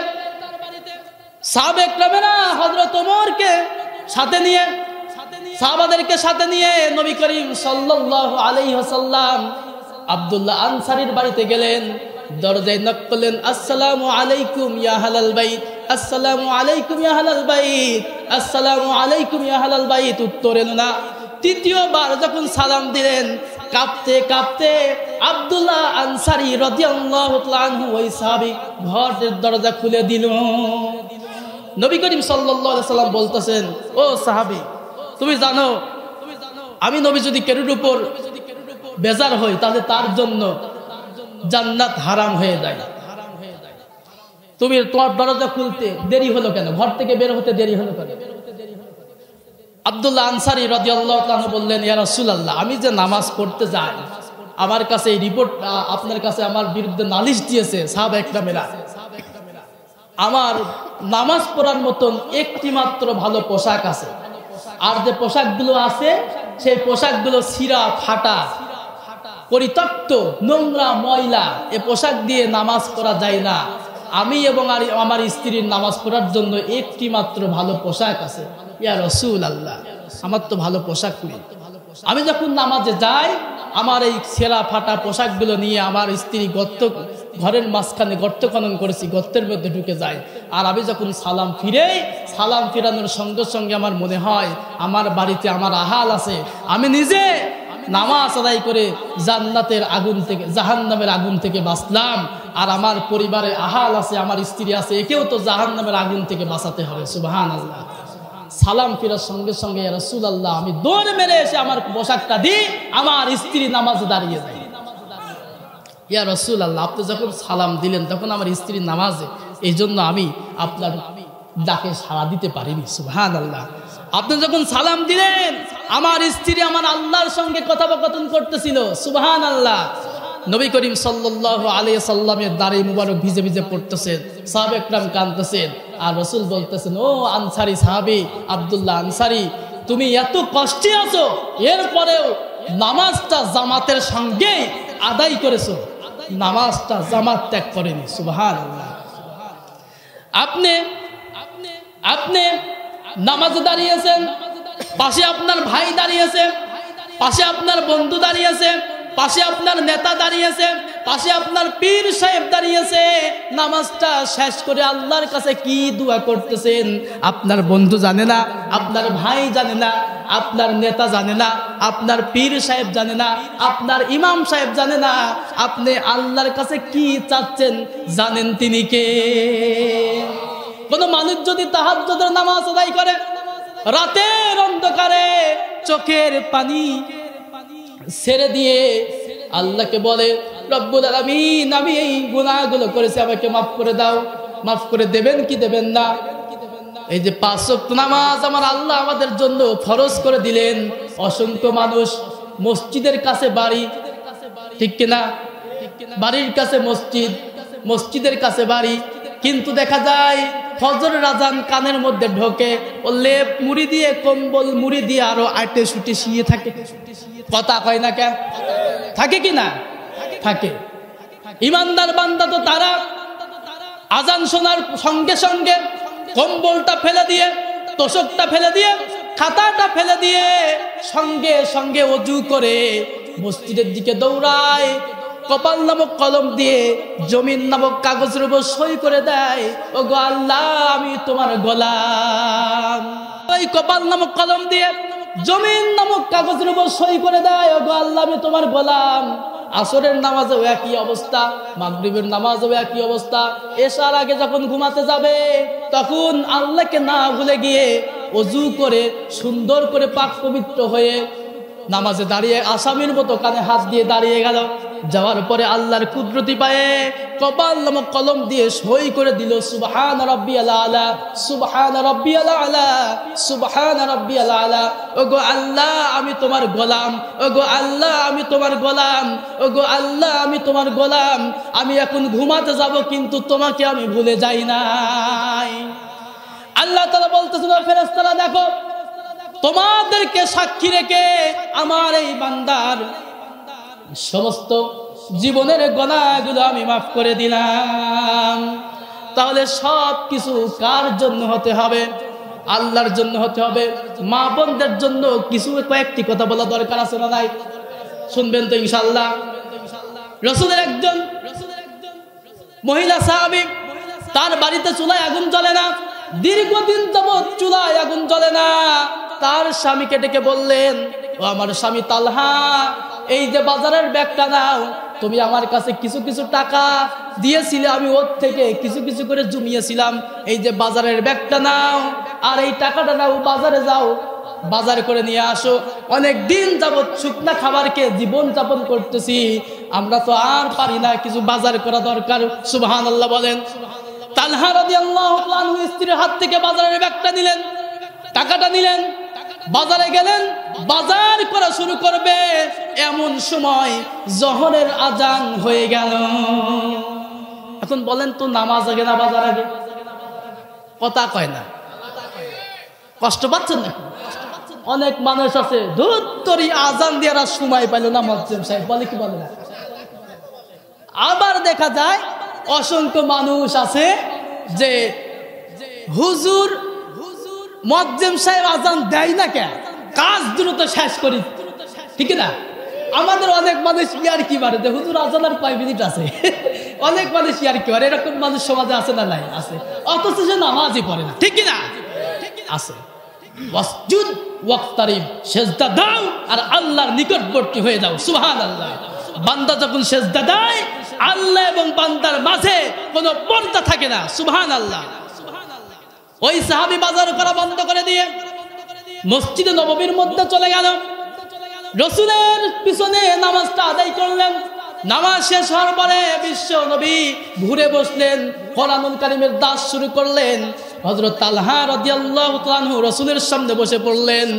সাহাবে কেরামেরা হযরত ওমরকে সাথে নিয়ে, সাহাবাদেরকে সাথে নিয়ে নবী করিম সাল্লাল্লাহু আলাইহি ওয়াসাল্লাম আব্দুল্লাহ আনসারীর বাড়িতে গেলেন। দরজায় নক করলেন, আসসালামু আলাইকুম ইয়া আহলাল বাইত, আসসালামু আলাইকুম ইয়া আহলাল বাইত, আসসালামু আলাইকুম ইয়া আহলাল বাইত। উত্তর এলো না। তৃতীয়বার যখন সালাম দিলেন, কাঁপতে কাঁপতে আব্দুল্লাহ আনসারী রাদিয়াল্লাহু তাআলা আনহু ওই সাহাবী ঘরের দরজা খুলে দিল। নবী করিম সাল্লাল্লাহু আলাইহি সাল্লাম বলতেছেন, ও সাহাবী, তুমি জানো আমি নবী যদি কেরুর উপর বেজার হই, তাহলে তার জন্য জান্নাত হারাম হয়ে যায়। তুমি তোমার দরজা খুলতে দেরি হলো কেন? ঘর থেকে বের হতে দেরি হলো কেন? আব্দুল্লাহ আনসারী রাদিয়াল্লাহু তাআলা বললেন, ইয়া রাসূলুল্লাহ, আমি যে নামাজ পড়তে যাই, আমার কাছে এই রিপোর্ট, আপনার কাছে আমার বিরুদ্ধে নালিশ দিয়েছে সাহাবায়ে কেরামেরা। আমার নামাজ পড়ার মতন একটি মাত্র ভালো পোশাক আছে, আর যে পোশাকগুলো আছে সেই পোশাকগুলো ছিঁড়া ফাটা, পরিত্যক্ত, নোংরা, ময়লা। এ পোশাক দিয়ে নামাজ পড়া যায় না। আমি এবং আমার স্ত্রীর নামাজ পড়ার জন্য একটি মাত্র ভালো পোশাক আছে। ইয়া রাসূলুল্লাহ, আমার তো ভালো পোশাক নেই। আমি যখন নামাজে যাই, আমার এই ছেঁড়া ফাটা পোশাকগুলো নিয়ে আমার স্ত্রী ঘরের মাঝখানে গর্ত খনন করেছি, গর্তের মধ্যে ঢুকে যায়। আর আমি যখন সালাম ফিরানোর সঙ্গে সঙ্গে আমার মনে হয় আমার বাড়িতে আমার আহাল আছে। আমি নিজে নামাজ আদায় করে জান্নাতের আগুন থেকে, জাহান্নামের আগুন থেকে বাঁচলাম, আর আমার পরিবারে আহাল আছে, আমার স্ত্রী আছে, একেও তো জাহান্নামের আগুন থেকে বাঁচাতে হবে। সুবহানাল্লাহ। সালাম ফিরার সঙ্গে সঙ্গে ইয়া রাসূলুল্লাহ, আমি দৌড় মেরে এসে আমার পোশাকটা দিই, আমার স্ত্রী নামাজে দাঁড়িয়ে যায়। ইয়া রাসূলুল্লাহ, আপনি যখন সালাম দিলেন তখন আমার স্ত্রী নামাজে, এই জন্য আমি আপনার ডাকে সাড়া দিতে পারিনি। সুবহানাল্লাহ। আপনি যখন সালাম দিলেন, আমার স্ত্রী আমার আল্লাহর সঙ্গে কথোপকথন করতেছিল। সুবহানাল্লাহ। নবী করিম সাল্লাল্লাহু আলাইহি সাল্লামের দাড়ি মুবারক ভিজে ভিজে পড়তেছেন, সাহাবা একরাম কাঁদতেছেন, আর রাসূল বলতেছেন, ও আনসারী সাহাবী আব্দুল্লাহ আনসারী, তুমি এত কষ্টে আছো, এরপরেও নামাজটা জামাতের সঙ্গে আদায় করেছো, নামাজটা জামাত ত্যাগ করেনি। সুবহানাল্লাহ। আপনি আপনি নামাজে দাঁড়িয়েছেন, পাশে আপনার ভাই দাঁড়িয়েছে, পাশে আপনার বন্ধু দাঁড়িয়েছে, পাশে আপনার নেতা দাঁড়িয়েছে, পাশে আপনার পীর সাহেব দাঁড়িয়েছে, নামাজটা শেষ করে আল্লাহর কাছে কি দোয়া করতেছেন আপনার বন্ধু জানে না, আপনার ভাই জানে না, আপনার নেতা জানে না, আপনার পীর সাহেব জানে না, আপনার ইমাম সাহেব জানে না, আপনি আল্লাহর কাছে কি চাচ্ছেন জানেন তিনি কে? কোন মানুষ যদি তাহাজ্জুদের নামাজ আদায় করে, রাতের অন্ধকারে চোখের পানি ছেড়ে দিয়ে আল্লাহকে বলে, রব্বুল আলামিন, আমি এই গুনাহগুলো করেছি, আমাকে মাফ করে দাও, মাফ করে দেবেন কি দেবেন না? এই যে 5 ওয়াক্ত নামাজ আমার আল্লাহ আমাদের জন্য ফরজ করে দিলেন। অসংখ্য মানুষ মসজিদের কাছে বাড়ি, ঠিক কিনা? বাড়ির কাছে মসজিদ, মসজিদের কাছে বাড়ি, কিন্তু দেখা যায় ফজরের আজান কানের মধ্যে ঢোকে, ও লেপ মুড়ি দিয়ে, কম্বল মুড়ি দিয়ে আরো আটে শুটে শুয়ে থাকে। কথা কয় না কে? থাকে কি না? থাকে। ইমানদার বান্দা তো তারা আজান শোনার সঙ্গে সঙ্গে কম্বলটা ফেলে দিয়ে, তোশকটা ফেলে দিয়ে, খাতাটা ফেলে দিয়ে সঙ্গে সঙ্গে ওযু করে মসজিদের দিকে দৌড়ায়, কপাল নামক কলম দিয়ে জমিন নামক কাগজের উপর সই করে দেয়, ও গো আল্লাহ আমি তোমার গোলাম। ওই কপাল নামক কলম দিয়ে জমিন নামক কাগজের উপর সই করে দেয়, ও গো আল্লাহ আমি তোমার গোলাম। আসরের নামাজেও একই অবস্থা, মাগরিবের নামাজেও একই অবস্থা। এশার আগে যখন ঘুমাতে যাবে তখন আল্লাহকে না ভুলে গিয়ে ওযু করে সুন্দর করে পাক পবিত্র হয়ে নামাজে দাঁড়িয়ে আসামির মতো কানে হাত দিয়ে দাঁড়িয়ে গেল। যাওয়ার পরে আল্লাহর কুদরতি পায়ে কপাল নামক কলম দিয়ে সই করে দিল, সুবহান রাব্বিয়াল আলা, সুবহান রাব্বিয়াল আলা, সুবহান রাব্বিয়াল আলা। ওগো আল্লাহ আমি তোমার গোলাম, ওগো আল্লাহ আমি তোমার গোলাম, ওগো আল্লাহ আমি তোমার গোলাম। আমি এখন ঘুমাতে যাব কিন্তু তোমাকে আমি ভুলে যাই নাই। আল্লাহ তাআলা বলতেছেন, ফেরেশতারা দেখো, তোমাদেরকে সাক্ষী রেখে আমার এই বান্দার সমস্ত জীবনের গুনাহগুলো আমি মাফ করে দিলাম। তাহলে সব কিছু কার জন্য হতে হবে? আল্লাহর জন্য হতে হবে। মা বোনদের জন্য কিছু কয়েকটি কথা বলা দরকার আছে না নাই? শুনবেন তো ইনশাআল্লাহ। রাসূলের একজন মহিলা সাহাবী, তার বাড়িতে চুলায় আগুন জ্বলে না, দীর্ঘদিন যাবত চুলায় আগুন জ্বলে না। তার স্বামীকে ডেকে বললেন, ও আমার স্বামী তালহা, এই যে বাজারের ব্যাগটা নাও, তুমি আমার কাছে কিছু কিছু টাকা দিয়েছিলে, আমি ওর থেকে কিছু কিছু করে জমিয়েছিলাম, এই যে বাজারের ব্যাগটা নাও, আর এই টাকাটা নাও, বাজারে যাও, বাজার করে নিয়ে আসো। অনেক দিন যাবত শুকনা খাবারকে জীবন যাপন করতেছি, আমরা তো আর পারি না, কিছু বাজার করা দরকার। সুবহানাল্লাহ বলেন। তালহা রাদিয়াল্লাহু আনহু স্ত্রীর হাত থেকে বাজারের ব্যাগটা নিলেন, টাকাটা নিলেন, বাজারে গেলেন, বাজার করা শুরু করবে, এমন সময় জোহরের আজান হয়ে গেল। এখন বলেন তো, নামাজ আগে না বাজার আগে? কথা কয় না। কষ্ট পাচ্ছেন না? অনেক মানুষ আছে ধুত্তরি আজান দিয়ে আর সময় পাইল না, মুয়াজ্জিন সাহেব বলে কি বলে না। আবার দেখা যায় অসংখ্য মানুষ আছে যে হুজুর মুয়াজ্জিন সাহেব আজান দেয় না কেন, কাজ দ্রুত শেষ করি, ঠিক না? আমাদের অনেক মানুষ ইয়ার কি মারে যে হুজুর আজান আর 5 মিনিট আছে। অনেক মানুষ ইয়ার কি মারে, এরকম মানুষ সমাজে আছে না নাই? আছে। অথচ সে নামাজই পড়ে না, ঠিক না? আছে। ওয়াসজুদ ওয়াক্তারিব, সেজদা দাও আর আল্লাহর নিকটবর্তী হয়ে যাও। সুবহানাল্লাহ। বান্দা যখন সেজদা দেয়, আল্লাহ এবং বান্দার মাঝে কোনো পর্দা থাকে না। সুবহানাল্লাহ। ওই সাহাবী বাজার করা বন্ধ করে দিয়ে মসজিদে নববীর মধ্যে চলে গেল, রাসূলের পিছনে নামাজটা আদায় করলেন। নামাজ শেষ হওয়ার পরে বিশ্ব নবী ঘুরে বসলেন, কোরআনুল কারীমের দাস শুরু করলেন। হযরত তালহা রাদিয়াল্লাহু তাআলা আনহু রাসূলের সামনে বসে পড়লেন।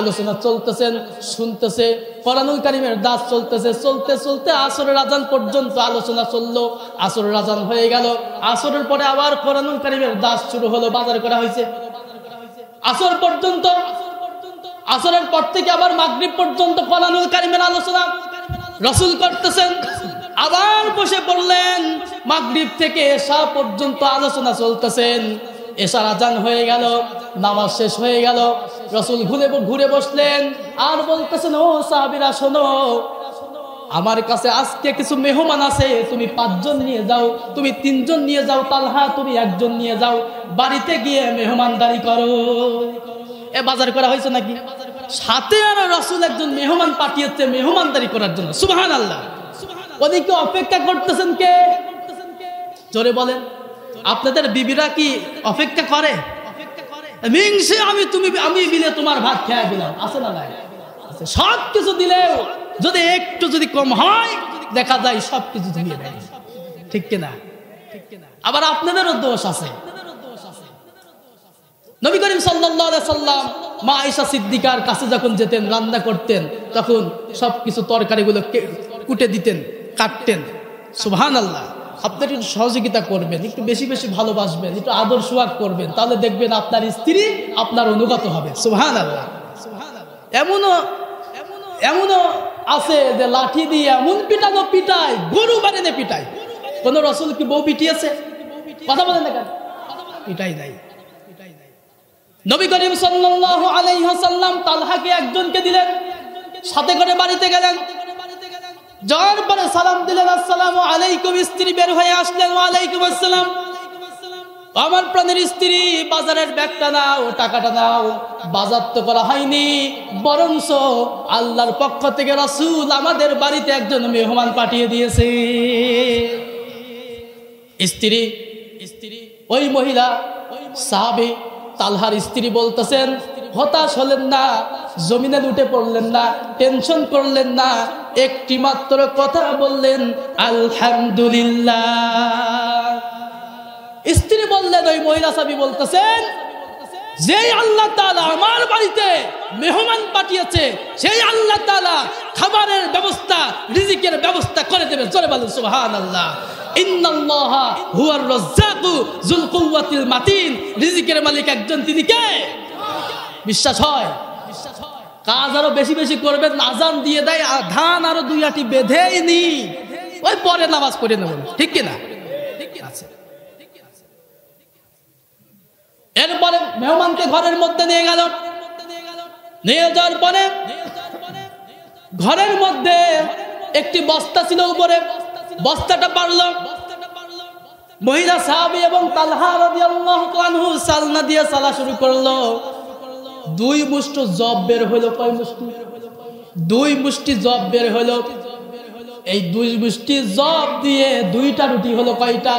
আলোচনা চলতেছেন, শুনতেছে, কোরআনুল কারীমের দাস চলতেছে, চলতে চলতে আসরের আজান পর্যন্ত আলোচনা চললো। আসরের আজান হয়ে গেল, আসরের পরে আবার কোরআনুল কারীমের দাস শুরু হলো, বাজার করা হয়েছে আসর পর্যন্ত। আসরের পর থেকে আবার মাগরিব পর্যন্ত কোরআনুল কারীমের আলোচনা রাসূল করতেছেন। আবার বসে পড়লেন, মাগরিব থেকে এশা পর্যন্ত আলোচনা চলতেছেন। এশার আজান হয়ে গেল, নামাজ শেষ হয়ে গেল, রাসূল ঘুরে বসলেন আর বলতেছেন, ও সাহাবীরা শোনো, আমার কাছে আজকে কিছু মেহমান আছে, তুমি 5 জন নিয়ে যাও, তুমি 3 জন নিয়ে যাও, তালহা তুমি 1 জন নিয়ে যাও, বাড়িতে গিয়ে মেহমানদারি করো। এ বাজার করা হয়েছে নাকি? সাথে আর রাসূল একজন মেহমান পাঠিয়েছে মেহমানদারি করার জন্য। সুবহানাল্লাহ। ওদিকে অপেক্ষা করতেছেন কে? জোরে বলেন। আপনাদের বিবিরা কি অপেক্ষা করে? মিংসে আমি বিলে তোমার ভাত খেয়ে দিলাম, আছে না নাই? সব কিছু দিলেও যদি একটু যদি কম হয়, দেখা যায় সব কিছু দিয়ে দেয়, ঠিক কিনা? আবার আপনাদেরও দোষ আছে। নবী করিম সাল্লাল্লাহু আলাইহি সাল্লাম মা আয়েশা সিদ্দিকার কাছে যখন যেতেন, রান্না করতেন, তখন সবকিছু তরকারিগুলো কুটে দিতেন, কাটতেন। সুবহানাল্লাহ। আপনি একটু সহযোগিতা করবেন, একটু বেশি বেশি ভালোবাসবেন, একটু আদর সোহাগ করবেন, তাহলে দেখবেন আপনার স্ত্রী আপনার অনুগত হবে। সুবহানাল্লাহ। এমনও আছে যে লাঠি দিয়ে এমন পিটানো পিটায়, গরু বানিয়ে পিটায়। কোন রাসূল কি বউ পিটিয়েছে? কথা বলেন না কেন? পিটাই নাই। নবী করিম সাল্লাল্লাহু আলাইহি ওয়াসাল্লাম তালহাকে একজনকে দিলেন, সাথে করে বাড়িতে গেলেন। যাওয়ার পরে সালাম দিলেন, আসসালামু আলাইকুম। স্ত্রী বের হয়ে আসলেন, ওয়া আলাইকুম আসসালাম। আমার প্রাণের স্ত্রী, বাজারের ব্যাগটা নাও, টাকাটা নাও। বাজার তো করা হয়নি, বরঞ্চ আল্লাহর পক্ষ থেকে রাসূল আমাদের বাড়িতে একজন মেহমান পাঠিয়ে দিয়েছে। স্ত্রী ওই মহিলা সাহাবী তালহার স্ত্রী বলতেছেন, হতাশ হলেন না, জমিনে উঠে পড়লেন না, টেনশন করলেন না, একটি মাত্র কথা বললেন, আলহামদুলিল্লাহ। স্ত্রী বললেন, ওই মহিলা সাহাবী বলতেছেন, যেই আল্লাহ তাআলা আমার বাড়িতে মেহমান পাঠিয়েছে, সেই আল্লাহ তাআলা খাবারের ব্যবস্থা, রিজিকের ব্যবস্থা করে দেবে। জোরে বলেন সুবহানাল্লাহ। ইন্নাল্লাহা হুয়ার রাজ্জাকু যুল কুওয়াতিল মাতিন। রিজিকের মালিক একজন, তিনি কে? বিশ্বাস হয়? কাজ আরো বেশি বেশি করবেন, আজান দিয়ে দেয়, ধান আরো 2 আটি বেঁধেই নি, ওই পরে নামাজ পড়ে নেবেন, ঠিক কিনা? এরপরে মেহমানকে ঘরের মধ্যে নিয়ে গেল। নিয়ে যাওয়ার পরে ঘরের মধ্যে একটি বস্তা ছিল, উপরে বস্তাটা পারলো। মহিলা সাহাবী এবং তালহা রাদিয়াল্লাহু তাআলা আনহু সালনা দিয়ে সালা শুরু করলো। 2 মুষ্টি জব বের হলো। কয় মুষ্টি? 2 মুষ্টি জব বের হলো। এই 2 মুষ্টি জব দিয়ে 2টা রুটি হলো। কয়টা?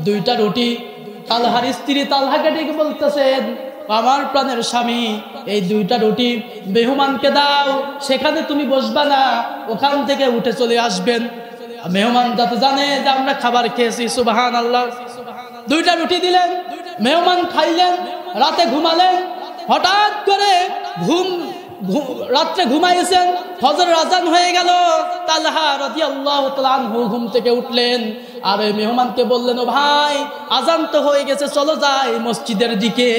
2টা রুটি। তালহার স্ত্রী তালহাকে ডেকে বলতেছেন, আমার প্রাণের স্বামী, এই 2টা রুটি মেহমানকে দাও, সেখানে তুমি বসবা না, ওখান থেকে উঠে চলে আসবেন, মেহমান যাতে জানে যে আমরা খাবার খেয়েছি। সুবহানাল্লাহ। 2টা রুটি দিলেন, মেহমান খাইলেন, রাতে ঘুমালেন। হঠাৎ করে রাত্রে ঘুমাইছেন, ফজরের আজান হয়ে গেল। তালহা রাদিয়াল্লাহু তাআলা আনহু ঘুম থেকে উঠলেন, আর ওই মেহমানকে বললেন, ও ভাই, আজান তো হয়ে গেছে, চলো যাই মসজিদের দিকে।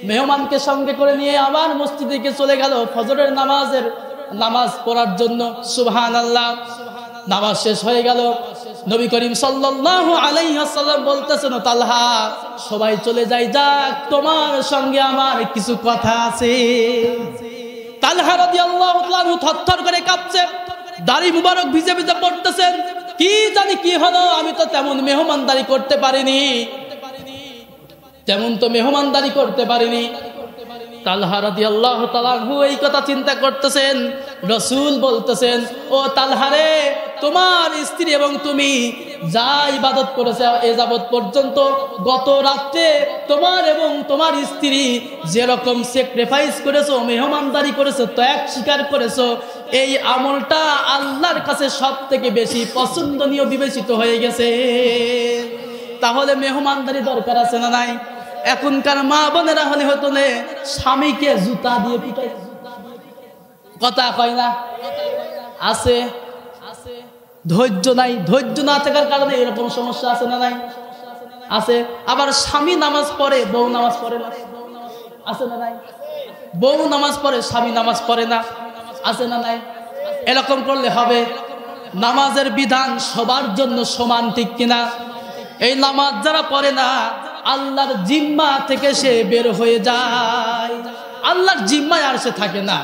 মেহমানকে সঙ্গে করে নিয়ে আবার মসজিদের দিকে চলে গেল ফজরের নামাজ পড়ার জন্য। সুবহানাল্লাহ। নামাজ শেষ হয়ে গেল। নবী করিম সাল্লাল্লাহু আলাইহি ওয়াসাল্লাম বলতেছেন, তালহা, সবাই চলে যাই, যাক, তোমার সঙ্গে আমার কিছু কথা আছে। তালহা রাদিয়াল্লাহু তাআলা থরথর করে কাঁপছে, দাড়ি মুবারক ভিজে ভিজে পড়তেছেন। কি জানি কি হলো, আমি তো তেমন মেহমানদারি করতে পারিনি। তালহা রাদিয়াল্লাহু তাআলা আনহু এই কথা চিন্তা করতেছেন। রাসূল বলতেছেন, ও তালহা রে, তোমার স্ত্রী এবং তুমি যা ইবাদত করেছে এ যাবত পর্যন্ত, গত রাতে তোমার এবং তোমার স্ত্রী যেরকম স্যাক্রিফাইস করেছো, মেহমানদারি করেছো, ত্যাগ স্বীকার করেছো, এই আমলটা আল্লাহর কাছে সবথেকে বেশি পছন্দনীয় বিবেচিত হয়ে গেছে। তাহলে মেহমানদারি দরকার আছে না নাই? এখনকার মা বোনেরা হলে হতো স্বামীকে জুতা দিয়ে পিটাই, কথা কয় না? আছে, ধৈর্য নাই, ধৈর্য না থাকার কারণে এরকম সমস্যা আছে না নাই? আছে। আবার স্বামী নামাজ পড়ে, বউ নামাজ পড়ে না, আছে না নাই? বউ নামাজ পড়ে, স্বামী নামাজ পড়ে না, আছে না নাই? এরকম করলে হবে? নামাজের বিধান সবার জন্য সমান, ঠিক কিনা? এই নামাজ যারা পড়ে না, আল্লাহর জিম্মা থেকে সে বের হয়ে যায়, আল্লাহর জিম্মায় আর সে থাকে না।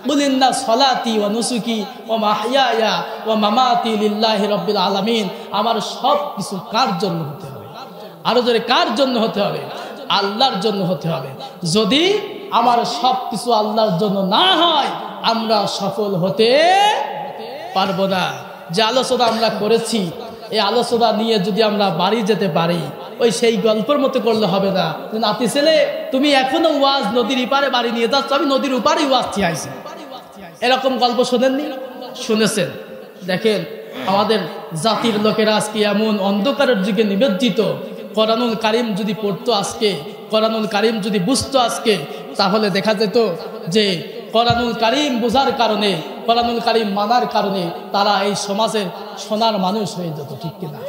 বলিন্না সলাতি ওয়া নুসুকি ওয়া মাহইয়ায়া ওয়া মামাতি লিল্লাহি রাব্বিল আলামিন। আমার সব কিছু কার জন্য হতে হবে? আরো জোরে, কার জন্য হতে হবে? আল্লাহর জন্য হতে হবে। যদি আমার সব কিছু আল্লাহর জন্য না হয়, আমরা সফল হতে পারবো না। যে আলোচনা আমরা করেছি, এই আলোচনা নিয়ে যদি আমরা বাড়ি যেতে পারি, ওই সেই গল্পের মতো করলে হবে না। নাতি ছেলে, তুমি এখনো ওয়াজ নদীর ইপারে বাড়ি নিয়ে যাচ্ছ, আমি নদীর উপারেই ওয়াজ ঠিয়াইছি। এরকম গল্প শোনেননি? শুনেছেন। দেখেন, আমাদের জাতির লোকেরা আজকে এমন অন্ধকারের যুগে নিমজ্জিত। কোরআনুল কারীম যদি পড়তো আজকে, কোরআনুল কারীম যদি বুঝতো আজকে, তাহলে দেখা যেত যে কোরআনুল কারীম বোঝার কারণে, কোরআনুল কারীম মানার কারণে তারা এই সমাজের সোনার মানুষ হয়ে যেত, ঠিক কিনা?